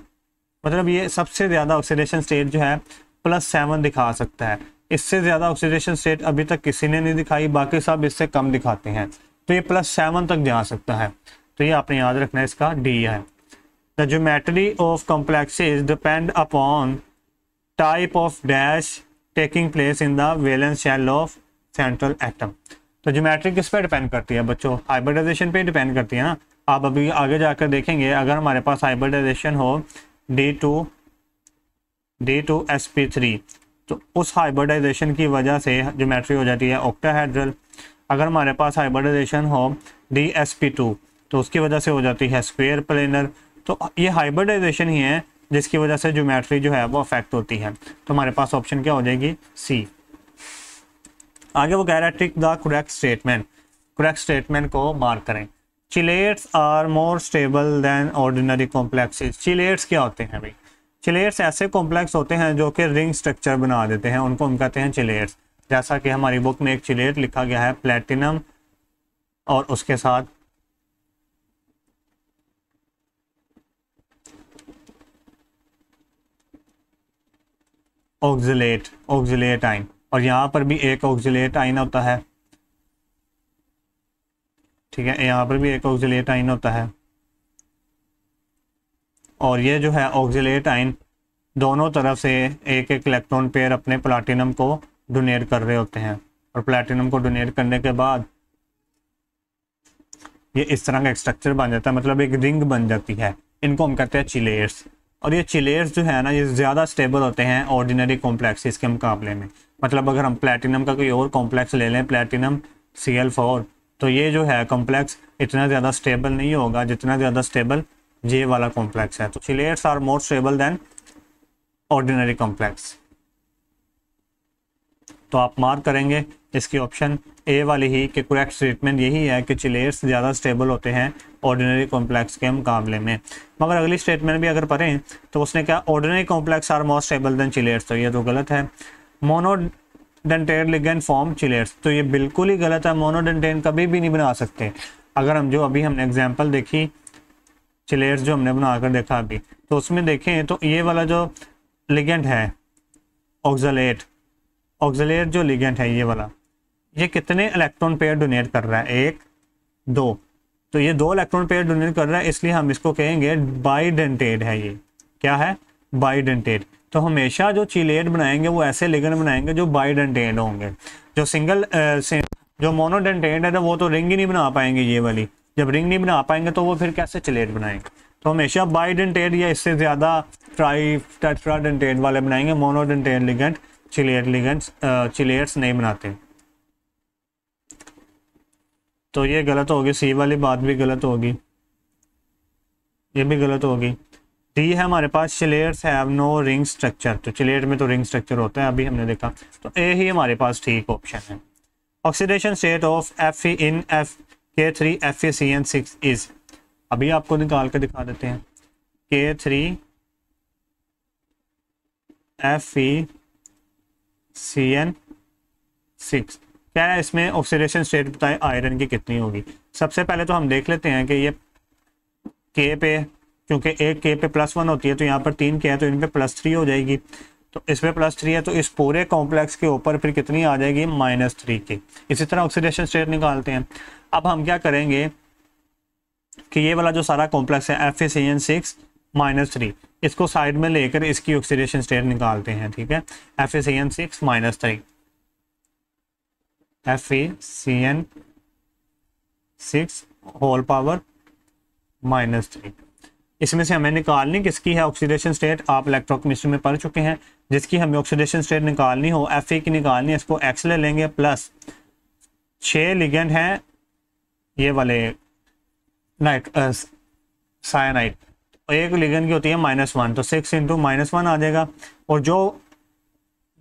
मतलब ये सबसे ज़्यादा ऑक्सीडेशन स्टेट जो है +7 दिखा सकता है। इससे ज़्यादा ऑक्सीडेशन स्टेट अभी तक किसी ने नहीं दिखाई, बाकी सब इससे कम दिखाते हैं। तो ये +7 तक जा सकता है। तो ये आपने याद रखना है, इसका D है। The geometry of complexes depend upon type of dash taking place in the valence shell of central atom. तो ज्योमेट्री किस पे डिपेंड करती है बच्चों, हाइब्रिडाइजेशन पे डिपेंड करती है ना। आप अभी आगे जाकर देखेंगे अगर हमारे पास हाइब्रिडाइजेशन हो D2sp3 तो उस हाइब्रिडाइजेशन की वजह से ज्योमेट्री हो जाती है ऑक्टाहेड्रल। अगर हमारे पास हाइब्रिडाइजेशन हो DsP2 तो उसकी वजह से हो जाती है स्क्वायर प्लेनर। तो ये हाइब्रिडाइजेशन ही है जिसकी वजह से ज्योमेट्री जो है वो अफेक्ट होती है। तो हमारे पास ऑप्शन क्या हो जाएगी, सी। आगे वो कह रहा है tick the correct statement, correct statement को मार्क करें। Chelates are more stable than ordinary complexes. Chelates क्या होते हैं भाई, चिलेट्स ऐसे कॉम्प्लेक्स होते हैं जो कि रिंग स्ट्रक्चर बना देते हैं, उनको हम कहते हैं चिलेट्स। जैसा कि हमारी बुक में एक चिलेट लिखा गया है प्लेटिनम और उसके साथ ऑक्जिलेट आइन, और यहाँ पर भी एक ऑक्जिलेट आइन होता है, ठीक है, यहाँ पर भी एक ऑक्जिलेट आइन होता है। और ये जो है ऑक्जिलेट आइन दोनों तरफ से एक एक इलेक्ट्रॉन पेयर अपने प्लैटिनम को डोनेट कर रहे होते हैं, और प्लैटिनम को डोनेट करने के बाद ये इस तरह का एक स्ट्रक्चर बन जाता है, मतलब एक रिंग बन जाती है। इनको हम कहते हैं चिलेट्स। और ये चिलेट्स जो है ना ये ज़्यादा स्टेबल होते हैं ऑर्डिनरी कॉम्प्लेक्सेस के मुकाबले में। मतलब अगर हम प्लैटिनम का कोई और कॉम्प्लेक्स ले लें, प्लैटिनम Cl4, तो ये जो है कॉम्प्लेक्स इतना ज़्यादा स्टेबल नहीं होगा जितना ज़्यादा स्टेबल ये वाला कॉम्प्लेक्स है। तो chelates are more stable than ordinary complex. तो आप मार्क करेंगे इसकी ऑप्शन ए वाली ही कि करेक्ट स्टेटमेंट यही है कि चिलेट्स ज़्यादा स्टेबल होते हैं ऑर्डिनरी कॉम्प्लेक्स के मुकाबले में। मगर अगली स्टेटमेंट भी अगर पढ़ें तो उसने क्या, ordinary complex are more stable than chelates, तो ये तो गलत है। मोनोडेंटेट लिगेंड फॉर्म चिलेट्स, तो ये बिल्कुल ही गलत है। मोनोडेंटेट कभी भी नहीं बना सकते। अगर हम जो अभी हमने एग्जाम्पल देखी चिलेट्स जो हमने बनाकर देखा अभी, तो उसमें देखें तो ये वाला जो लिगेंड है ऑक्सलेट जो लिगेंड है ये वाला, ये कितने इलेक्ट्रॉन पेयर डोनेट कर रहा है, 1 2, तो ये 2 इलेक्ट्रॉन पेयर डोनेट कर रहा है, इसलिए हम इसको कहेंगे बाइडेंटेट है। ये क्या है, बाइडेंटेट। तो हमेशा जो चिलेट बनाएंगे वो ऐसे लिगेंड बनाएंगे जो बाइडेंटेट होंगे। जो जो मोनोडेंटेट है वो तो रिंग ही नहीं बना पाएंगे, ये वाली जब रिंग नहीं बना पाएंगे तो वो फिर कैसे चिलेट बनाएंगे। तो हमेशा बाइडेंटेट या इससे ज़्यादा टेट्राडेंटेट वाले बनाएंगे। मोनोडेंटेट लिगेंड चिलेट्स नहीं बनाते। तो ये गलत होगी, सी वाली बात भी गलत होगी, ये भी गलत होगी। डी है हमारे पास chelates have no ring structure, तो चिलेट में तो रिंग स्ट्रक्चर होता है, अभी हमने देखा। तो ए ही हमारे पास ठीक ऑप्शन है। Oxidation state of Fe in K3 FeCN6 is, अभी आपको निकाल के दिखा देते हैं। K3 FeCN6 क्या है, इसमें ऑक्सीडेशन स्टेट बताए आयरन की कितनी होगी। सबसे पहले तो हम देख लेते हैं कि ये K पे, क्योंकि एक K पे +1 होती है तो यहाँ पर 3 K है, तो इन पे +3 हो जाएगी। तो इस पे +3 है, तो इस पूरे कॉम्प्लेक्स के ऊपर फिर कितनी आ जाएगी, -3 K। इसी तरह ऑक्सीडेशन स्टेट निकालते हैं। अब हम क्या करेंगे कि ये वाला जो सारा कॉम्प्लेक्स है FeCN6 -3, इसको साइड में लेकर इसकी ऑक्सीडेशन स्टेट निकालते हैं, ठीक है। FeCN6 -3, FeCN6 whole power -3। इसमें से हमें निकालनी किसकी है ऑक्सीडेशन स्टेट, आप इलेक्ट्रोकेमिस्ट्री में पढ़ चुके हैं। जिसकी हमें ऑक्सीडेशन स्टेट निकालनी हो, Fe की निकालनी है, इसको X ले लेंगे, प्लस 6 लिगेंड हैं ये वाले साइनाइड, एक लिगेंड की होती है -1, तो 6 × -1 आ जाएगा। और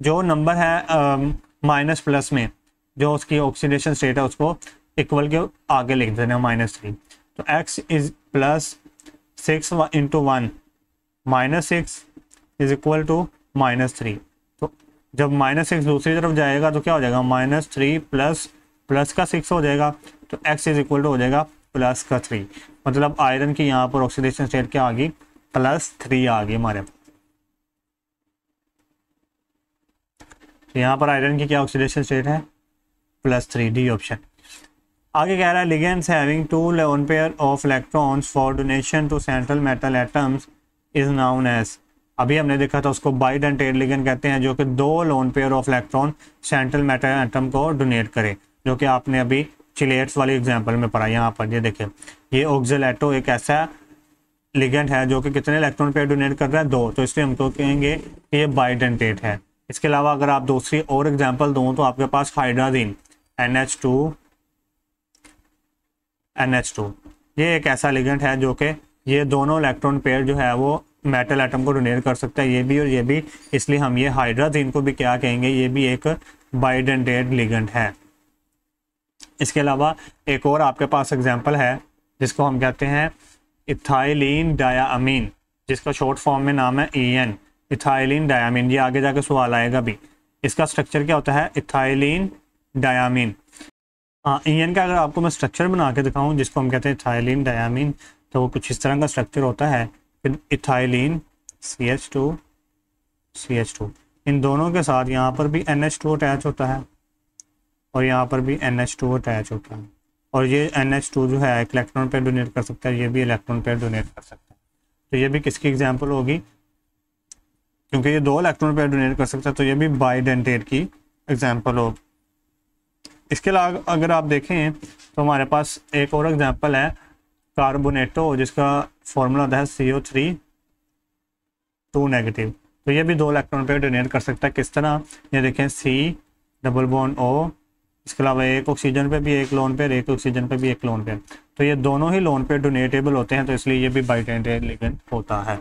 जो नंबर है माइनस प्लस में, जो उसकी ऑक्सीडेशन स्टेट है उसको इक्वल के आगे लिख देना -3। तो X is +6 × 1 -6 is equal to -3। तो जब -6 दूसरी तरफ जाएगा तो क्या हो जाएगा, -3 प्लस का 6 हो जाएगा, तो X इज इक्वल टू हो जाएगा +3। मतलब आयरन की यहाँ पर ऑक्सीडेशन स्टेट क्या आ गई, +3 आ गई हमारे। तो यहाँ पर आयरन की क्या ऑक्सीडेशन स्टेट है, +3, डी ऑप्शन। आगे कह रहा है ligands having 2 lone pair of electrons for donation to central metal atoms is known as, अभी हमने देखा था उसको बाइडेंटेट लिगेंड कहते हैं, जो कि 2 lone pair of electron central metal atom को डोनेट करे, जो कि आपने अभी चिलेट्स वाली एग्जांपल में पढ़ा। यहाँ पर ये देखें, ये ऑक्जेलेटो एक ऐसा लिगेंड है जो कि कितने इलेक्ट्रॉन पेयर डोनेट कर रहा है, 2, तो इसलिए हम तो कहेंगे कि ये बाइडेंटेट है। इसके अलावा अगर आप दूसरी और एग्जांपल दूँ तो आपके पास हाइड्राजीन NH2 ये एक ऐसा लिगेंड है जो कि ये दोनों इलेक्ट्रॉन पेयर जो है वो मेटल एटम को डोनेट कर सकता है, ये भी और ये भी, इसलिए हम ये हाइड्राजीन को भी क्या कहेंगे, ये भी एक बाइडेंटेट लिगेंड है। इसके अलावा एक और आपके पास एग्जांपल है जिसको हम कहते हैं इथाइलिन डायामीन, जिसका शॉर्ट फॉर्म में नाम है EN, इथाइलिन डायामीन। ये आगे जाके सवाल आएगा भी, इसका स्ट्रक्चर क्या होता है, इथाइलिन डायामीन। हाँ, EN का अगर आपको मैं स्ट्रक्चर बना के दिखाऊं जिसको हम कहते हैं इथाइलिन डायामीन, तो वो कुछ इस तरह का स्ट्रक्चर होता है। फिर इथाइलिन CH2 इन दोनों के साथ यहाँ पर भी NH2 अटैच होता है और यहाँ पर भी NH2 अटैच होता है, और ये NH2 जो है एक इलेक्ट्रॉन पेयर डोनेट कर सकता है, ये भी इलेक्ट्रॉन पेयर डोनेट कर सकता है। तो ये भी किसकी एग्जांपल होगी, क्योंकि ये 2 इलेक्ट्रॉन पेयर डोनेट कर सकता है, तो ये भी बाइडेंटेट की एग्जांपल होगी। इसके अलावा अगर आप देखें तो हमारे पास एक और एग्जांपल है कार्बोनेटो, जिसका फॉर्मूला होता है CO3 2 नेगेटिव। तो ये भी 2 इलेक्ट्रॉन पेयर डोनेट कर सकता है। किस तरह, ये देखें C डबल बॉन्ड O, इसके अलावा एक ऑक्सीजन पे भी एक लोन पेयर, एक ऑक्सीजन पे भी एक लोन पेयर, तो ये दोनों ही लोन पेयर डोनेटेबल होते हैं, तो इसलिए ये भी बाइडेंटेट लिगेंड होता है।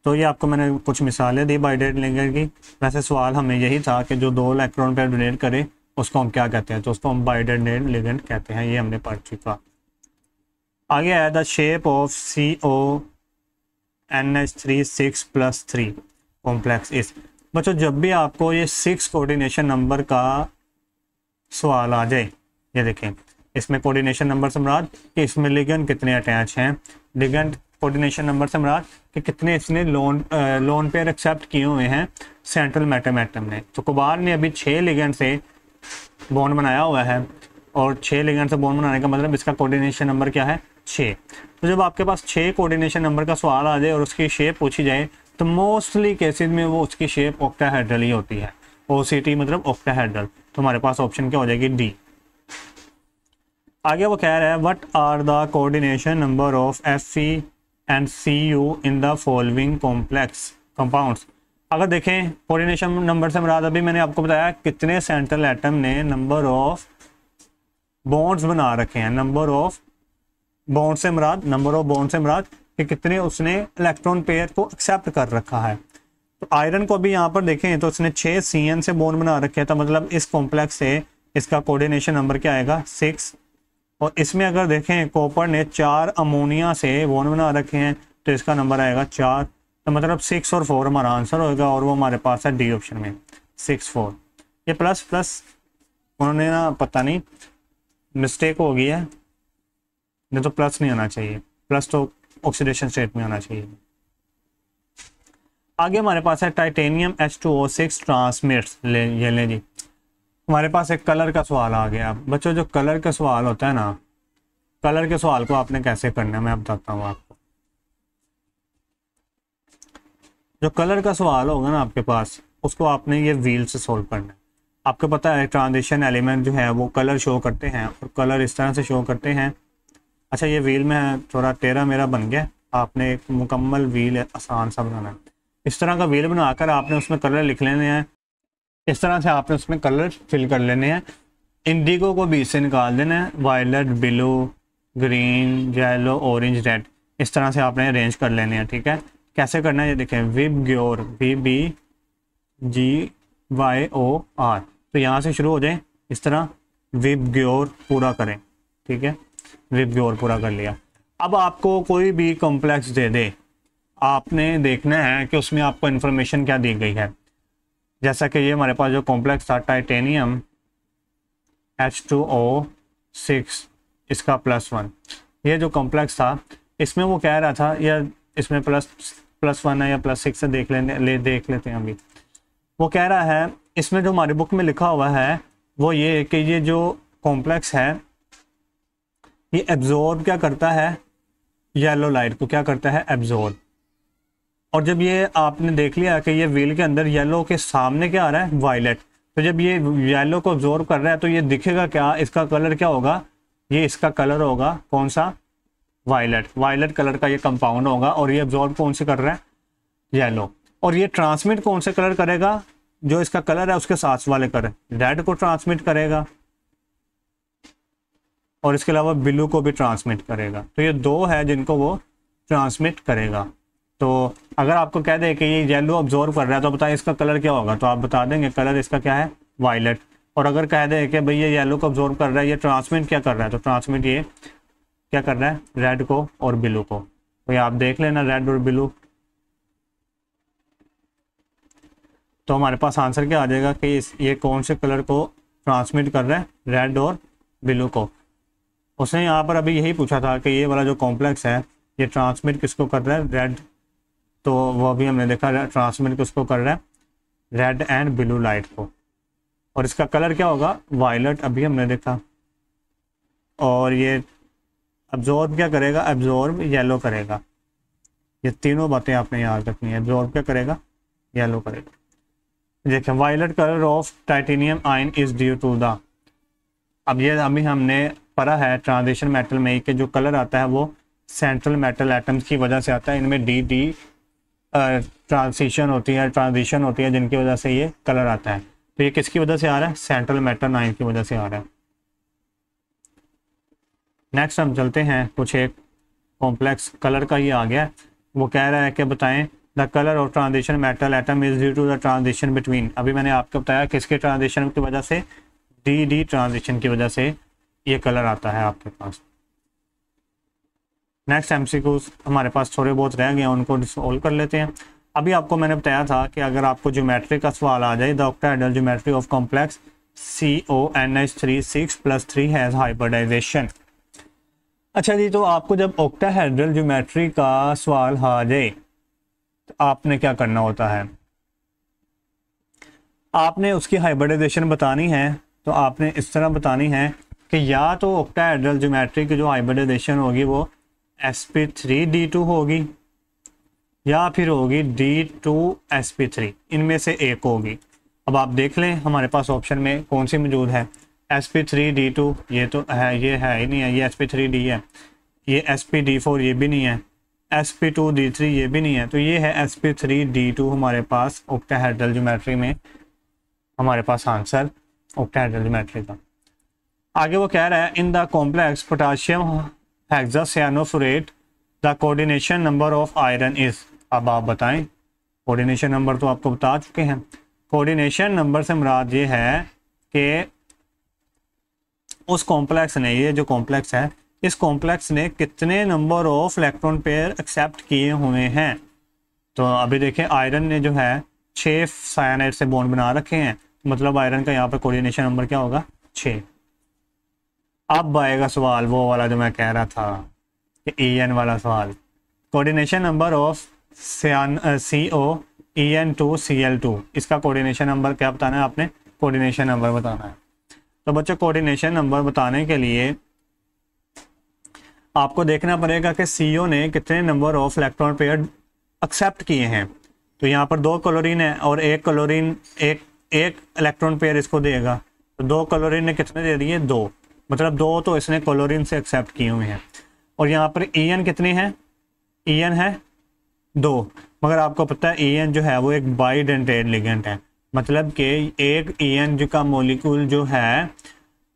तो ये आपको मैंने कुछ मिसालें दी बाइडेंटेट लिगेंड की। वैसे सवाल हमें यही था कि जो 2 इलेक्ट्रॉन पेयर डोनेट करे उसको हम क्या कहते हैं, तो उसको हम बाइडेंटेट लिगेंड कहते हैं। ये हमने पढ़ चुका। आगे आया the shape of CONH3 6+3 complex इस। बच्चों जब भी आपको ये 6 कोऑर्डिनेशन नंबर का सवाल आ जाए, ये देखें इसमें कोऑर्डिनेशन नंबर से मुराद कि इसमें लिगेंड कितने अटैच हैं, लिगेंड कोऑर्डिनेशन नंबर से मुराद कि कितने इसने लोन पेयर एक्सेप्ट किए हुए हैं सेंट्रल एटम ने। तो कोबार ने अभी 6 लिगेंड से बॉन्ड बनाया हुआ है, और 6 लिगेंड से बॉन्ड बनाने का मतलब इसका कोऑर्डिनेशन नंबर क्या है, 6। तो जब आपके पास 6 कोऑर्डिनेशन नंबर का सवाल आ जाए और उसकी शेप पूछी जाए तो मोस्टली केसेस में वो उसकी शेप ऑक्टाहेड्रल ही होती है। OCT मतलब ऑक्टाहेड्रल। तो हमारे पास ऑप्शन क्या हो जाएगी, D। आगे वो कह रहा है what are the coordination number of Fe and Cu in the following complex compounds. अगर देखें कोऑर्डिनेशन नंबर से मुराद अभी मैंने आपको बताया कितने सेंट्रल एटम ने नंबर ऑफ बॉन्ड्स बना रखे हैं, नंबर ऑफ बॉन्ड से मुराद कि कितने उसने इलेक्ट्रॉन पेयर को एक्सेप्ट कर रखा है। तो आयरन को भी यहाँ पर देखें तो उसने 6 CN से बॉन्ड बना रखे हैं, तो मतलब इस कॉम्प्लेक्स से इसका कोऑर्डिनेशन नंबर क्या आएगा, 6। और इसमें अगर देखें कॉपर ने 4 अमोनिया से बॉन्ड बना रखे हैं, तो इसका नंबर आएगा 4। तो मतलब 6 और 4 हमारा आंसर होगा, और वो हमारे पास है D ऑप्शन में 6 4। ये प्लस उन्होंने ना पता नहीं मिस्टेक हो गई है, नहीं तो प्लस नहीं आना चाहिए, प्लस तो ऑक्सीडेशन स्टेट में आना चाहिए। आगे हमारे पास है टाइटेनियम H2O6 ट्रांसमिट्स। ये ले जी, हमारे पास एक कलर का सवाल आ गया। बच्चों जो कलर का सवाल होता है ना, कलर के सवाल को आपने कैसे करना है मैं बताता हूँ आपको। जो कलर का सवाल होगा ना आपके पास, उसको आपने ये व्हील से सोल्व करना है। आपको पता है ट्रांजिशन एलिमेंट जो है वो कलर शो करते हैं, और कलर इस तरह से शो करते हैं। अच्छा ये व्हील में थोड़ा टेढ़ा मेरा बन गया, आपने एक मुकम्मल व्हील आसान सा बनाना है। इस तरह का व्हील बनाकर आपने उसमें कलर लिख लेने हैं, इस तरह से आपने उसमें कलर फिल कर लेने हैं। इंडिगो को बीच से निकाल देना है, violet, blue, green, yellow, orange, red, इस तरह से आपने अरेंज कर लेने हैं। ठीक है, कैसे करना है ये देखें, विबग्योर VBGYOR, तो यहाँ से शुरू हो जाए इस तरह, विबग्योर पूरा करें। ठीक है, विबग्योर पूरा कर लिया। अब आपको कोई भी कॉम्प्लेक्स दे दे, आपने देखना है कि उसमें आपको इन्फॉर्मेशन क्या दी गई है। जैसा कि ये हमारे पास जो कॉम्प्लेक्स था टाइटेनियम H2O6 इसका +1, ये जो कॉम्प्लेक्स था इसमें वो कह रहा था, या इसमें +1 है या +6 से देख लेते हैं अभी। वो कह रहा है इसमें जो हमारी बुक में लिखा हुआ है वो ये कि ये जो कॉम्प्लेक्स है ये एब्जॉर्ब क्या करता है, येलो लाइट को क्या करता है, एब्जॉर्ब। और जब ये आपने देख लिया कि ये व्हील के अंदर येलो के सामने क्या आ रहा है, वायलेट, तो जब ये येलो को ऑब्जॉर्व कर रहा है तो ये दिखेगा क्या, इसका कलर क्या होगा, ये इसका कलर होगा कौन सा, वायलेट, वायलेट कलर का ये कंपाउंड होगा। और ये ऑब्जॉर्व कौन से कर रहा है, येलो। और ये ट्रांसमिट कौन से कलर करेगा, जो इसका कलर है उसके साथ वाले कलर, रेड को ट्रांसमिट करेगा और इसके अलावा ब्लू को भी ट्रांसमिट करेगा। तो ये दो है जिनको वो ट्रांसमिट करेगा। तो अगर आपको कह दे कि ये येलो ऑब्जॉर्व कर रहा है तो बताएं इसका कलर क्या होगा, तो आप बता देंगे कलर इसका क्या है, वायलेट। और अगर कह दे कि भाई ये येलो को ऑब्जॉर्व कर रहा है, ये ट्रांसमिट क्या कर रहा है, तो ट्रांसमिट ये क्या कर रहा है, रेड को और ब्लू को। तो ये आप देख लेना रेड और ब्लू। तो हमारे पास आंसर क्या आ जाएगा कि ये कौन से कलर को ट्रांसमिट कर रहा है, रेड और ब्लू को। उसने यहाँ पर अभी यही पूछा था कि ये वाला जो कॉम्प्लेक्स है ये ट्रांसमिट किसको कर रहा है, रेड। तो वो अभी हमने देखा ट्रांसमिट किसको कर रहा है, रेड एंड ब्लू लाइट को। और इसका कलर क्या होगा, वायलेट, अभी हमने देखा। और ये अब्जॉर्ब क्या करेगा, अब्जॉर्ब येलो करेगा। ये तीनों बातें आपने याद रखनी है। अब्जॉर्ब क्या करेगा, येलो करेगा। देखिए violet colour of titanium ion is due to the, अब ये अभी हमने पढ़ा है ट्रांजिशन मेटल में कि जो कलर आता है वो सेंट्रल मेटल एटम्स की वजह से आता है। इनमें डी डी ट्रांजिशन होती है जिनकी वजह से ये कलर आता है। तो ये किसकी वजह से आ रहा है, सेंट्रल मेटल आयन की वजह से आ रहा है। नेक्स्ट हम चलते हैं, कुछ एक कॉम्प्लेक्स कलर का ही आ गया। वो कह रहा है कि बताएं the colour of transition metal atom is due to the transition between, अभी मैंने आपको बताया किसके ट्रांजिशन की वजह से, डी डी ट्रांजिशन की वजह से ये कलर आता है आपके पास। नेक्स्ट एमसीक्यूज हमारे पास थोड़े बहुत रह गए हैं, उनको सॉल्व कर लेते हैं। अभी आपको मैंने बताया था कि अगर आपको ज्योमेट्री का सवाल आ जाए, the octahedral geometry of complex CONH3 has hybridization. अच्छा जी, तो आपको जब ऑक्टाहेड्रल ज्योमेट्री का सवाल आ जाए तो आपने क्या करना होता है, आपने उसकी हाइब्रिडाइजेशन बतानी है। तो आपने इस तरह बतानी है कि या तो ऑक्टाहेड्रल ज्योमेट्री की जो हाइब्रिडाइजेशन होगी वो sp3d2 होगी या फिर होगी d2sp3, इनमें से एक होगी। अब आप देख लें हमारे पास ऑप्शन में कौन सी मौजूद है, sp3d2 ये तो है, ये है ही नहीं है, ये sp3d है, ये sp4 ये भी नहीं है, sp2d3 ये भी नहीं है। तो ये है sp3d2 हमारे पास ऑक्टाहेड्रल ज्योमेट्री में, हमारे पास आंसर ऑक्टाहेड्रल ज्योमेट्री का। आगे वो कह रहा है in the complex potassium hexacyanoferrate the coordination number of iron is. अब आप बताएं, कोऑर्डिनेशन नंबर तो आपको बता चुके हैं। कोऑर्डिनेशन नंबर से मुराद ये है कि उस कॉम्प्लेक्स ने, ये जो कॉम्प्लेक्स है, इस कॉम्प्लेक्स ने कितने number of electron pair accept किए हुए हैं। तो अभी देखें आयरन ने जो है 6 साइनाइड से बॉन्ड बना रखे हैं, मतलब आयरन का यहाँ पर कोऑर्डिनेशन नंबर क्या होगा, 6। अब आएगा सवाल वो वाला जो मैं कह रहा था कि EN वाला सवाल, कोऑर्डिनेशन नंबर ऑफ COEN2Cl2, इसका कोऑर्डिनेशन नंबर क्या बताना है आपने, कोऑर्डिनेशन नंबर बताना है। तो बच्चों कोऑर्डिनेशन नंबर बताने के लिए आपको देखना पड़ेगा कि CO ने कितने number of electron pair accept किए हैं। तो यहाँ पर 2 क्लोरीन है और 1 क्लोरीन एक इलेक्ट्रॉन पेयर इसको देगा। तो 2 क्लोरीन ने कितने दे दिए, 2, मतलब 2 तो इसने क्लोरीन से एक्सेप्ट किए हुए हैं। और यहाँ पर EN कितनी है, EN है 2, मगर आपको पता है EN जो है वो एक बाइडेंटेट लिगेंड है, मतलब कि एक EN जो का मॉलिक्यूल जो है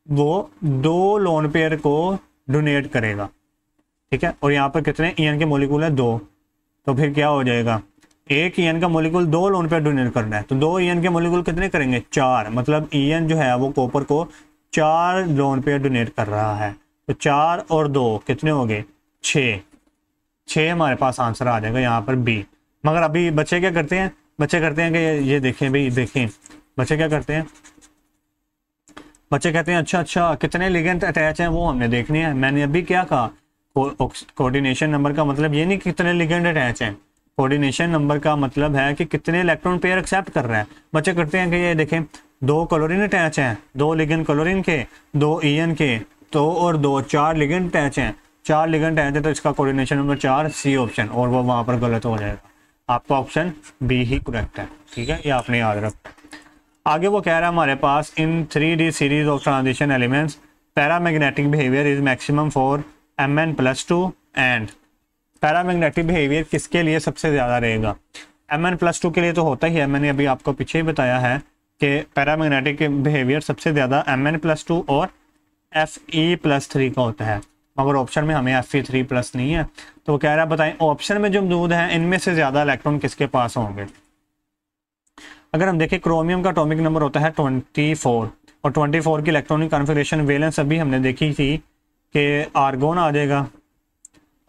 वो 2 लोन पेयर को डोनेट करेगा, ठीक है। और यहाँ पर कितने EN के मॉलिक्यूल है, 2, तो फिर क्या हो जाएगा, एक EN का मॉलिक्यूल 2 लोन पेयर डोनेट करना है, तो 2 EN के मॉलिक्यूल कितने करेंगे, 4, मतलब EN जो है वो कॉपर को 4 लोन पेयर डोनेट कर रहा है। तो 4 और 2 कितने हो गए, 6 हमारे पास आंसर आ जाएगा यहाँ पर B। मगर अभी बच्चे क्या करते हैं, बच्चे करते हैं कि ये देखें भाई, देखें बच्चे क्या करते हैं, बच्चे कहते हैं अच्छा कितने लिगेंड अटैच हैं वो हमने देखने हैं। मैंने अभी क्या कहा, कोऑर्डिनेशन नंबर का मतलब ये नहीं कि कितने लिगेंड अटैच हैं, कोऑर्डिनेशन नंबर का मतलब है कि कितने इलेक्ट्रॉन पेयर एक्सेप्ट कर रहा है। बच्चे करते हैं कि ये देखें 2 क्लोरीन अटैच हैं, 2 लिगेंड क्लोरीन के, 2 EN के, 2 और 2 4 लिगेंड अटैच हैं, 4 लिगेंड अटैच है, तो इसका कोऑर्डिनेशन नंबर 4, C ऑप्शन, और वो वहाँ पर गलत हो जाएगा। आपका ऑप्शन B ही करेक्ट है, ठीक है, ये आपने याद रखना। आगे वो कह रहा है हमारे पास इन 3D series of transition elements paramagnetic behaviour is maximum for Mn+2 and paramagnetic behaviour किसके लिए सबसे ज़्यादा रहेगा? Mn+2 के लिए तो होता ही है, मैंने अभी आपको पीछे ही बताया है कि पैरामैग्नेटिक बिहेवियर सबसे ज़्यादा Mn+2 और Fe+3 का होता है, मगर ऑप्शन में हमें Fe3+ नहीं है। तो वो कह रहा है बताएं ऑप्शन में जो मौजूद हैं इनमें से ज़्यादा इलेक्ट्रॉन किसके पास होंगे? अगर हम देखें क्रोमियम का एटॉमिक नंबर होता है 24 और 24 की इलेक्ट्रॉनिक कॉन्फ़िगरेशन वैलेंस अभी हमने देखी थी कि आर्गोन आ जाएगा,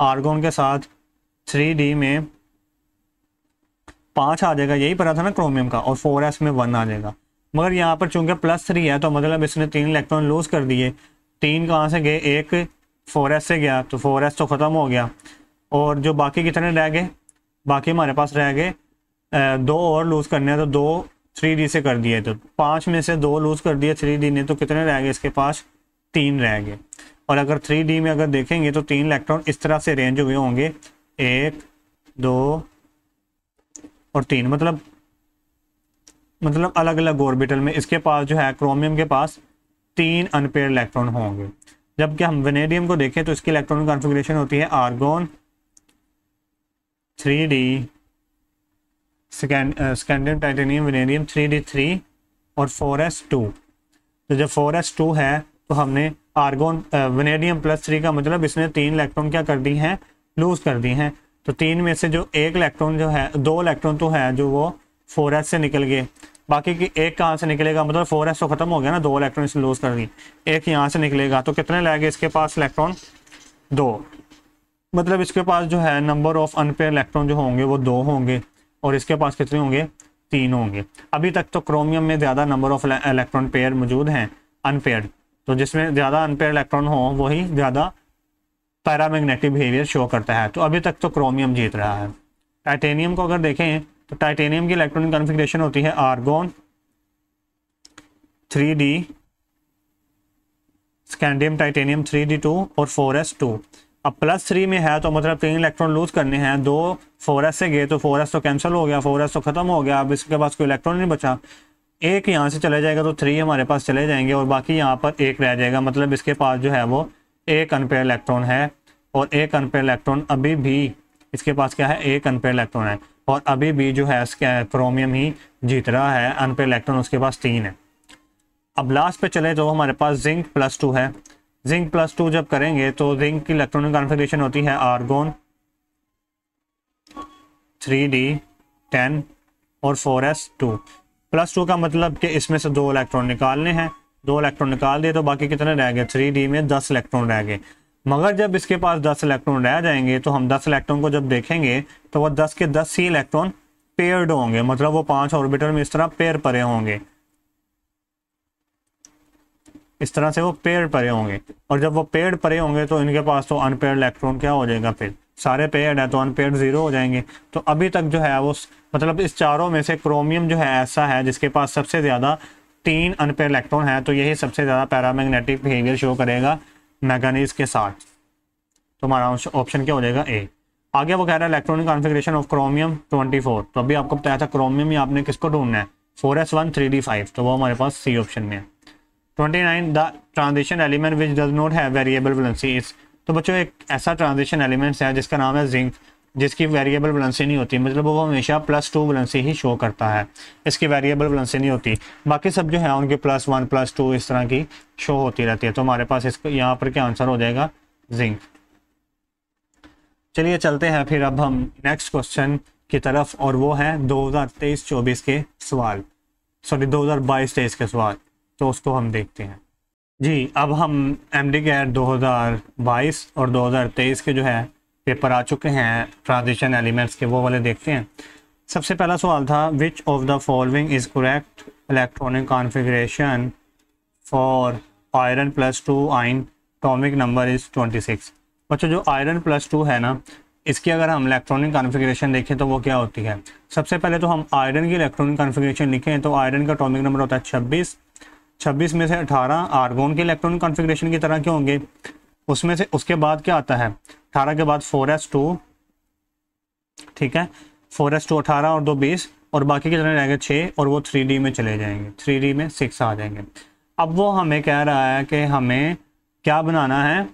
आर्गोन के साथ 3D में 5 आ जाएगा, यही पता था ना क्रोमियम का, और 4s में 1 आ जाएगा। मगर यहाँ पर चूंकि +3 है तो मतलब इसने 3 इलेक्ट्रॉन लूज कर दिए। 3 कहाँ से गए? एक 4s से गया, तो 4s तो ख़त्म हो गया, और जो बाकी कितने रह गए? बाकी हमारे पास रह गए 2 और लूज़ करने हैं, तो 2 3D से कर दिए, तो 5 में से 2 लूज़ कर दिए 3D ने, तो कितने रह गए इसके पास? 3 रह गए। और अगर 3D में अगर देखेंगे तो 3 इलेक्ट्रॉन इस तरह से अरेंज हुए होंगे, 1 2 और 3, मतलब अलग अलग ऑर्बिटल में इसके पास जो है क्रोमियम के पास 3 अनपेयर इलेक्ट्रॉन होंगे। जबकि हम वेनेडियम को देखें तो इसकी इलेक्ट्रॉनिक कॉन्फ़िगरेशन होती है argon 3D, scandium titanium vanadium 3D3 और 4s2। तो जब 4s2 है तो हमने आर्गोन वेनेडियम +3 का मतलब इसने 3 इलेक्ट्रॉन क्या कर दी हैं? लूज कर दी हैं। तो 3 में से जो एक इलेक्ट्रॉन जो है, 2 इलेक्ट्रॉन तो है जो वो 4s से निकल गए, बाकी की एक कहाँ से निकलेगा? मतलब 4s तो खत्म हो गया ना, 2 इलेक्ट्रॉन इसने लूज कर दी, एक यहाँ से निकलेगा, तो कितने लगेंगे इसके पास इलेक्ट्रॉन? 2। मतलब इसके पास जो है नंबर ऑफ अनपेयर इलेक्ट्रॉन जो होंगे वो 2 होंगे, और इसके पास कितने होंगे? 3 होंगे। अभी तक तो क्रोमियम में ज़्यादा नंबर ऑफ इलेक्ट्रॉन पेयर मौजूद हैं अनपेयर्ड, तो जिसमें ज़्यादा अनपेयर इलेक्ट्रॉन हो वही ज़्यादा पैरामैग्नेटिक बिहेवियर शो करता है। तो अभी तक तो क्रोमियम जीत रहा है। टाइटेनियम को अगर देखें तो टाइटेनियम की इलेक्ट्रॉनिक कॉन्फ़िगरेशन होती है argon 3D, scandium titanium 3D2 और 4s2। अब +3 में है तो मतलब 3 इलेक्ट्रॉन लूज करने हैं, 2 4s से गए तो 4s तो कैंसिल हो गया, 4s तो खत्म हो गया, अब इसके पास कोई इलेक्ट्रॉन नहीं बचा। एक यहाँ से चले जाएगा तो 3 हमारे पास चले जाएंगे, और बाकी यहाँ पर एक रह जाएगा, मतलब इसके पास जो है वो एक अनपेयर इलेक्ट्रॉन है, और एक अनपेयर इलेक्ट्रॉन अभी भी इसके पास क्या है? एक अनपेयर इलेक्ट्रॉन है, और अभी भी जो है क्रोमियम ही जीत रहा है, अनपेयर इलेक्ट्रॉन उसके पास 3 है। अब लास्ट पे चले तो हमारे पास जिंक +2 है। जिंक +2 जब करेंगे तो जिंक की इलेक्ट्रॉनिक कॉन्फ़िगरेशन होती है आर्गोन 3D10 और 4s2। +2 का मतलब कि इसमें से 2 इलेक्ट्रॉन निकालने हैं, 2 इलेक्ट्रॉन निकाल दिए तो बाकी कितने रह गए? 3D में 10 इलेक्ट्रॉन रह गए। मगर जब इसके पास 10 इलेक्ट्रॉन रह जाएंगे तो हम 10 इलेक्ट्रॉन को जब देखेंगे तो वह 10 के 10 ही इलेक्ट्रॉन पेयर्ड होंगे, मतलब वो 5 ऑर्बिटल में इस तरह पेयर परे होंगे, इस तरह से वो पेयर परे होंगे। और जब वो पेयर परे होंगे तो इनके पास तो अनपेयर्ड इलेक्ट्रॉन क्या हो जाएगा? फिर सारे पेयर्ड है तो अनपेयर्ड 0 हो जाएंगे। तो अभी तक जो है वो मतलब इस चारों में से क्रोमियम जो है ऐसा है जिसके पास सबसे ज़्यादा 3 अनपेयर इलेक्ट्रॉन है, तो यही सबसे ज़्यादा पैरामैग्नेटिक बिहेवियर शो करेगा मैंगनीज के साथ। तो हमारा ऑप्शन क्या हो जाएगा? ए। आगे वो कह रहा है इलेक्ट्रॉनिक कॉन्फ़िगरेशन ऑफ क्रोमियम 24। तो अभी आपको बताया था क्रोमियम में आपने किसको ढूंढना है? 4s1 3d5, तो वो हमारे पास सी ऑप्शन में है। 29 the transition element which does not have variable valency is. तो बच्चों एक ऐसा ट्रांजिशन एलिमेंट्स है जिसका नाम है जिंक, जिसकी वेरिएबल वैलेंसी नहीं होती, मतलब वो हमेशा +2 वैलेंसी ही शो करता है, इसकी वेरिएबल वैलेंसी नहीं होती। बाकी सब जो है उनके +1 +2 इस तरह की शो होती रहती है। तो हमारे पास इसको यहाँ पर क्या आंसर हो जाएगा? जिंक। चलिए चलते हैं फिर अब हम नेक्स्ट क्वेश्चन की तरफ, और वो है 2023-24 के सवाल, सॉरी 2022-23 के सवाल। तो उसको हम देखते हैं जी। अब हम MD-CAT 2022 और 2023 के जो है पेपर आ चुके हैं ट्रांजिशन एलिमेंट्स के, वो वाले देखते हैं। सबसे पहला सवाल था विच of the following is correct electronic configuration for iron +2 ion atomic number is 26। बच्चों जो आयरन +2 है ना, इसकी अगर हम इलेक्ट्रॉनिक कॉन्फ़िगरेशन देखें तो वो क्या होती है? सबसे पहले तो हम आयरन की इलेक्ट्रॉनिक कॉन्फ़िगरेशन लिखें तो आयरन का एटॉमिक नंबर होता है 26। 26 में से 18 आर्गोन के इलेक्ट्रॉनिक कॉन्फ़िगरेशन की तरह के होंगे। उसमें से उसके बाद क्या आता है? 18 के बाद 4s2, ठीक है, 4s2 18 और 2 20, और बाकी कितने रह गए 6, और वो 3D में चले जाएंगे, 3D में 6 आ जाएंगे। अब वो हमें कह रहा है कि हमें क्या बनाना है,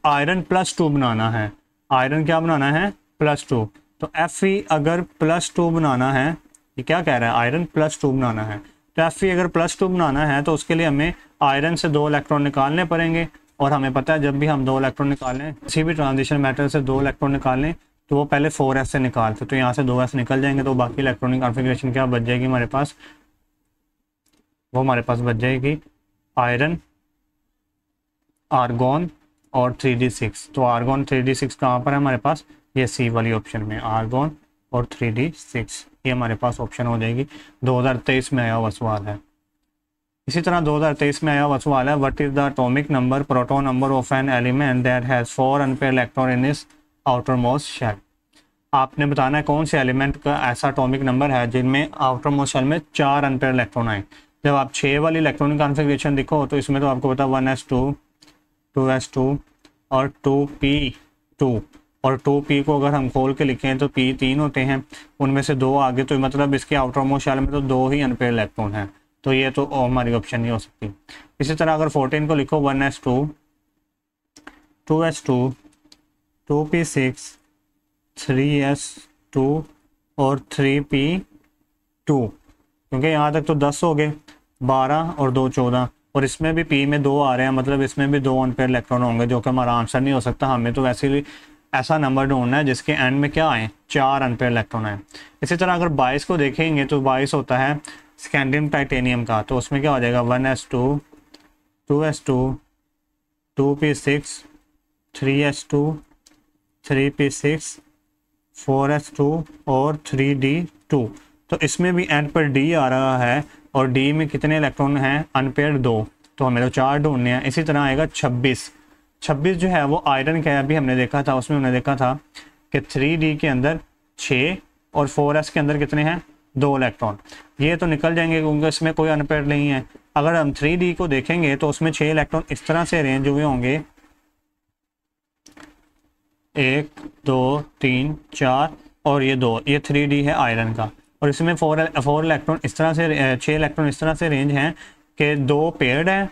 आयरन +2 बनाना है। आयरन क्या बनाना है, +2। तो Fe अगर +2 बनाना है, ये क्या कह रहा है, आयरन +2 बनाना है। तो Fe अगर +2 बनाना है तो उसके लिए हमें आयरन से 2 इलेक्ट्रॉन निकालने पड़ेंगे, और हमें पता है जब भी हम 2 इलेक्ट्रॉन निकालें, किसी भी ट्रांजिशन मेटल से 2 इलेक्ट्रॉन निकालें तो वो पहले 4s से निकालते, तो यहाँ से 2s निकल जाएंगे, तो बाकी इलेक्ट्रॉनिक कॉन्फ़िगरेशन क्या बच जाएगी हमारे पास, वो हमारे पास बच जाएगी आयरन, आर्गोन और 3d6। तो आर्गोन 3d6 कहाँ पर है हमारे पास, ये सी वाली ऑप्शन में, आर्गोन और 3d6 ये हमारे पास ऑप्शन हो जाएगी। 2023 में आया हुआ सवाल है। इसी तरह 2023 में आया हुआ सवाल है, what is the atomic number, proton number of an element that has 4 unpaired electron in its outermost shell. आपने बताना है कौन से एलिमेंट का ऐसा एटॉमिक नंबर है जिनमें आउटर मोस्ट शेल में 4 अनपेयर्ड इलेक्ट्रॉन आए। जब आप 6 वाली इलेक्ट्रॉनिक कॉन्फ़िगरेशन देखो तो इसमें तो आपको पता 1s2 2s2 और 2p2, और 2p को अगर हम खोल के लिखें तो p 3 होते हैं, उनमें से 2 आगे, तो मतलब इसके आउटर मोस्ट शेल में तो 2 ही अनपेयर्ड इलेक्ट्रॉन हैं, तो ये तो हमारी ऑप्शन नहीं हो सकती। इसी तरह अगर 14 को लिखो 1s2 2s2 2p6 3s2 और 3p2, क्योंकि यहाँ तक तो 10 हो गए, 12 और 2 14, और इसमें भी p में 2 आ रहे हैं, मतलब इसमें भी 2 अनपेयर्ड इलेक्ट्रॉन होंगे, जो कि हमारा आंसर नहीं हो सकता। हमें तो वैसे भी ऐसा नंबर ढूंढना है जिसके एंड में क्या आए, 4 अनपेयर्ड इलेक्ट्रॉन आए। इसी तरह अगर 22 को देखेंगे तो 22 होता है स्कैंडियम टाइटेनियम का, तो उसमें क्या हो जाएगा 1s2 2s2 2p6 3s2 3p6 4s2 और 3d2। तो इसमें भी एंड पर d आ रहा है, और d में कितने इलेक्ट्रॉन हैं, अनपेयर्ड 2, तो हमें तो 4 ढूंढने हैं। इसी तरह आएगा 26 जो है वो आयरन का है, अभी हमने देखा था, उसमें हमने देखा था कि 3d के अंदर 6 और 4s के अंदर कितने हैं, 2 इलेक्ट्रॉन, ये तो निकल जाएंगे क्योंकि इसमें कोई अनपेयर्ड नहीं है। अगर हम 3d को देखेंगे तो उसमें 6 इलेक्ट्रॉन इस तरह से अरेंज हुए होंगे, 1 2 3 4 और ये 2, ये 3d है आयरन का, और इसमें 4 इलेक्ट्रॉन इस तरह से, 6 इलेक्ट्रॉन इस तरह से रेंज हैं कि 2 पेयर्ड हैं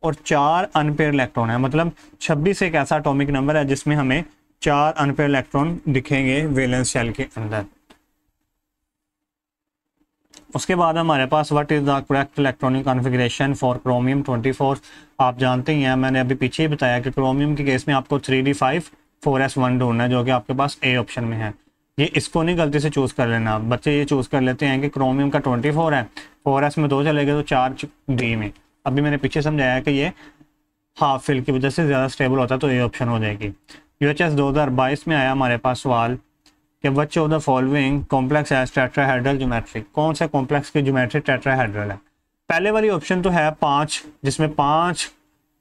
और 4 अनपेयर्ड इलेक्ट्रॉन है। मतलब 26 एक ऐसा एटॉमिक नंबर है जिसमें हमें 4 अनपेयर्ड इलेक्ट्रॉन दिखेंगे वैलेंस शेल के अंदर। उसके बाद हमारे पास what is the correct electronic configuration for chromium 24। आप जानते ही हैं, मैंने अभी पीछे ही बताया कि क्रोमियम के केस में आपको 3d5 4s1 ढूंढना है, जो कि आपके पास ए ऑप्शन में है। ये इसको नहीं गलती से चूज़ कर लेना, बच्चे ये चूज़ कर लेते हैं कि क्रोमियम का 24 है, 4s में 2 चले गए तो 4 डी में। अभी मैंने पीछे समझाया कि ये हाफ फिल की वजह से ज़्यादा स्टेबल होता है, तो ये ऑप्शन हो जाएगी। UHS 2022 में आया हमारे पास सवाल कि which of the following complex has tetrahedral geometry, कौन सा कॉम्प्लेक्स की ज्योमेट्री टेट्राहेड्रल है। पहले वाली ऑप्शन तो है 5, जिसमें 5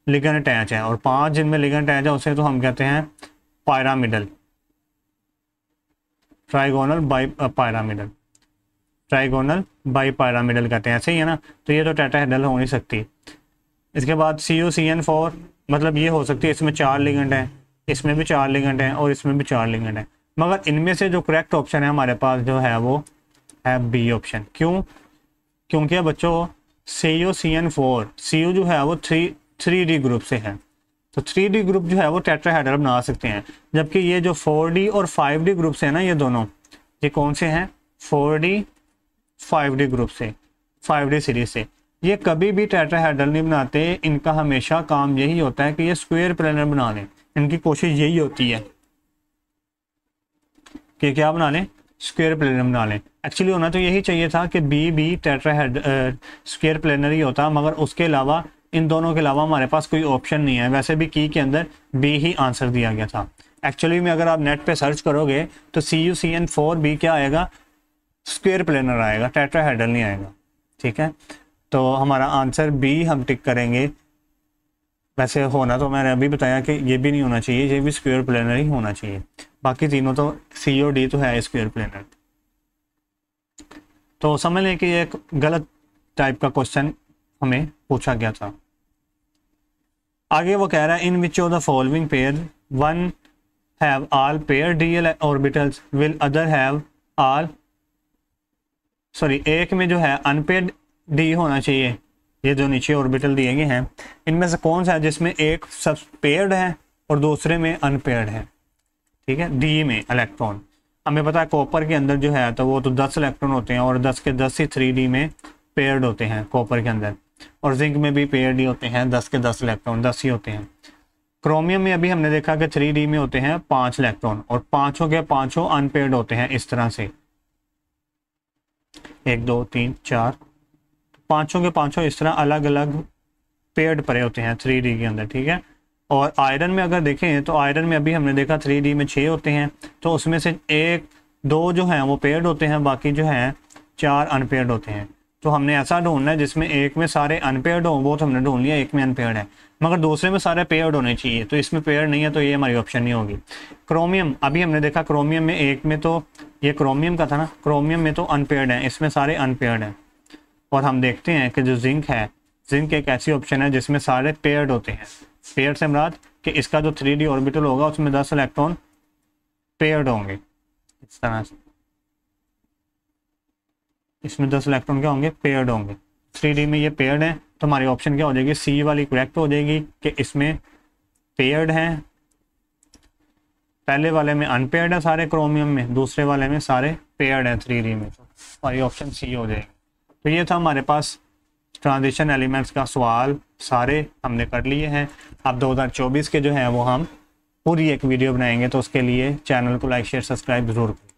लिगेंड अटैच है, और 5 जिनमें लिगेंड अटैच है उसे तो हम कहते हैं pyramidal, trigonal by pyramidal, trigonal by pyramidal कहते हैं, सही है ना। तो ये तो टेट्राहेड्रल हो नहीं सकती। इसके बाद CuCN4, मतलब ये हो सकती है, इसमें 4 लिगेंड हैं, इसमें भी 4 लिगेंड हैं और इसमें भी 4 लिगेंड हैं, मगर इनमें से जो करेक्ट ऑप्शन है हमारे पास जो है वो है बी ऑप्शन। क्यों? क्योंकि बच्चों CuCN4, Cu जो है वो 3D ग्रुप से है, तो 3D ग्रुप जो है वो टेट्राहेड्रल बना सकते हैं, जबकि ये जो 4D और 5D ग्रुप से है ना, ये दोनों, ये कौन से हैं, 4D 5D ग्रुप से, 5D सीरीज से, ये कभी भी टेट्राहेड्रल नहीं बनाते। इनका हमेशा काम यही होता है कि ये स्क्वायर प्लेनर बना लें, इनकी कोशिश यही होती है कि क्या बना लें, स्क्वायर प्लेनर बना लें। एक्चुअली होना तो यही चाहिए था कि बी टेट्राहेड्रल स्क्वायर प्लेनर ही होता, मगर उसके अलावा, इन दोनों के अलावा हमारे पास कोई ऑप्शन नहीं है। वैसे भी की के अंदर बी ही आंसर दिया गया था। एक्चुअली में अगर आप नेट पे सर्च करोगे तो CuCN4 भी क्या आएगा, स्क्वायर प्लेनर आएगा, टेट्राहेड्रल नहीं आएगा, ठीक है। तो हमारा आंसर बी हम टिक करेंगे। वैसे होना तो मैंने अभी बताया कि ये भी नहीं होना चाहिए, ये भी स्क्वायर प्लेनर ही होना चाहिए, बाकी तीनों तो C और D तो है स्क्वायर प्लेनर। तो समझ लें कि ये एक गलत टाइप का क्वेश्चन हमें पूछा गया था। आगे वो कह रहा है in which of the following pair one have all pair DL orbitals will other have all sorry एक में जो है अनपेयर्ड डी होना चाहिए, ये जो नीचे ऑर्बिटल दिए गए हैं इनमें से कौन सा है जिसमें एक सब पेयर्ड है और दूसरे में अनपेयर्ड है, ठीक है, डी में इलेक्ट्रॉन। हमें पता है कॉपर के अंदर जो है तो वो तो 10 इलेक्ट्रॉन होते हैं और 10 के 10 ही 3D में पेयर्ड होते हैं कॉपर के अंदर, और जिंक में भी पेयर्ड ही होते हैं, 10 के 10 इलेक्ट्रॉन 10 ही होते हैं। क्रोमियम में अभी हमने देखा कि 3D में होते हैं 5 इलेक्ट्रॉन और पांचों के पांचों अनपेयर्ड होते हैं इस तरह से, 1 2 3 4, पांचों के पांचों इस तरह अलग अलग पेयर्ड पड़े होते हैं 3D के अंदर, ठीक है। और आयरन में अगर देखें तो आयरन में अभी हमने देखा 3D में 6 होते हैं, तो उसमें से 1 2 जो हैं वो पेयर्ड होते हैं, बाकी जो हैं 4 अनपेयर्ड होते हैं। तो हमने ऐसा ढूंढना है जिसमें एक में सारे अनपेयर्ड हों, वो तो हमने ढूंढ लिया, एक में अनपेयर्ड है, मगर दूसरे में सारे पेयर्ड होने चाहिए, तो इसमें पेयर्ड नहीं है तो ये हमारी ऑप्शन नहीं होगी। क्रोमियम अभी हमने देखा क्रोमियम में एक में तो ये क्रोमियम का था ना, क्रोमियम में तो अनपेयर्ड है, इसमें सारे अनपेयर्ड हैं। और हम देखते हैं कि जो जिंक है, जिंक एक ऐसी ऑप्शन है जिसमें सारे पेयर्ड होते हैं। पेयर्ड से मुराद कि इसका जो 3D ऑर्बिटल होगा उसमें 10 इलेक्ट्रॉन पेयर्ड होंगे इस तरह से, इसमें 10 इलेक्ट्रॉन क्या होंगे, पेयर्ड होंगे। 3D में ये पेयर्ड है तो हमारी ऑप्शन क्या हो जाएगी, सी वाली करेक्ट हो जाएगी कि इसमें पेयर्ड हैं, पहले वाले में अनपेयर्ड है सारे क्रोमियम में, दूसरे वाले में सारे पेयर्ड हैं 3D में, तो हमारी ऑप्शन सी हो जाएगी। तो ये था हमारे पास ट्रांजिशन एलिमेंट्स का सवाल, सारे हमने कर लिए हैं। अब 2024 के जो है वो हम पूरी एक वीडियो बनाएंगे, तो उसके लिए चैनल को लाइक शेयर सब्सक्राइब ज़रूर करें।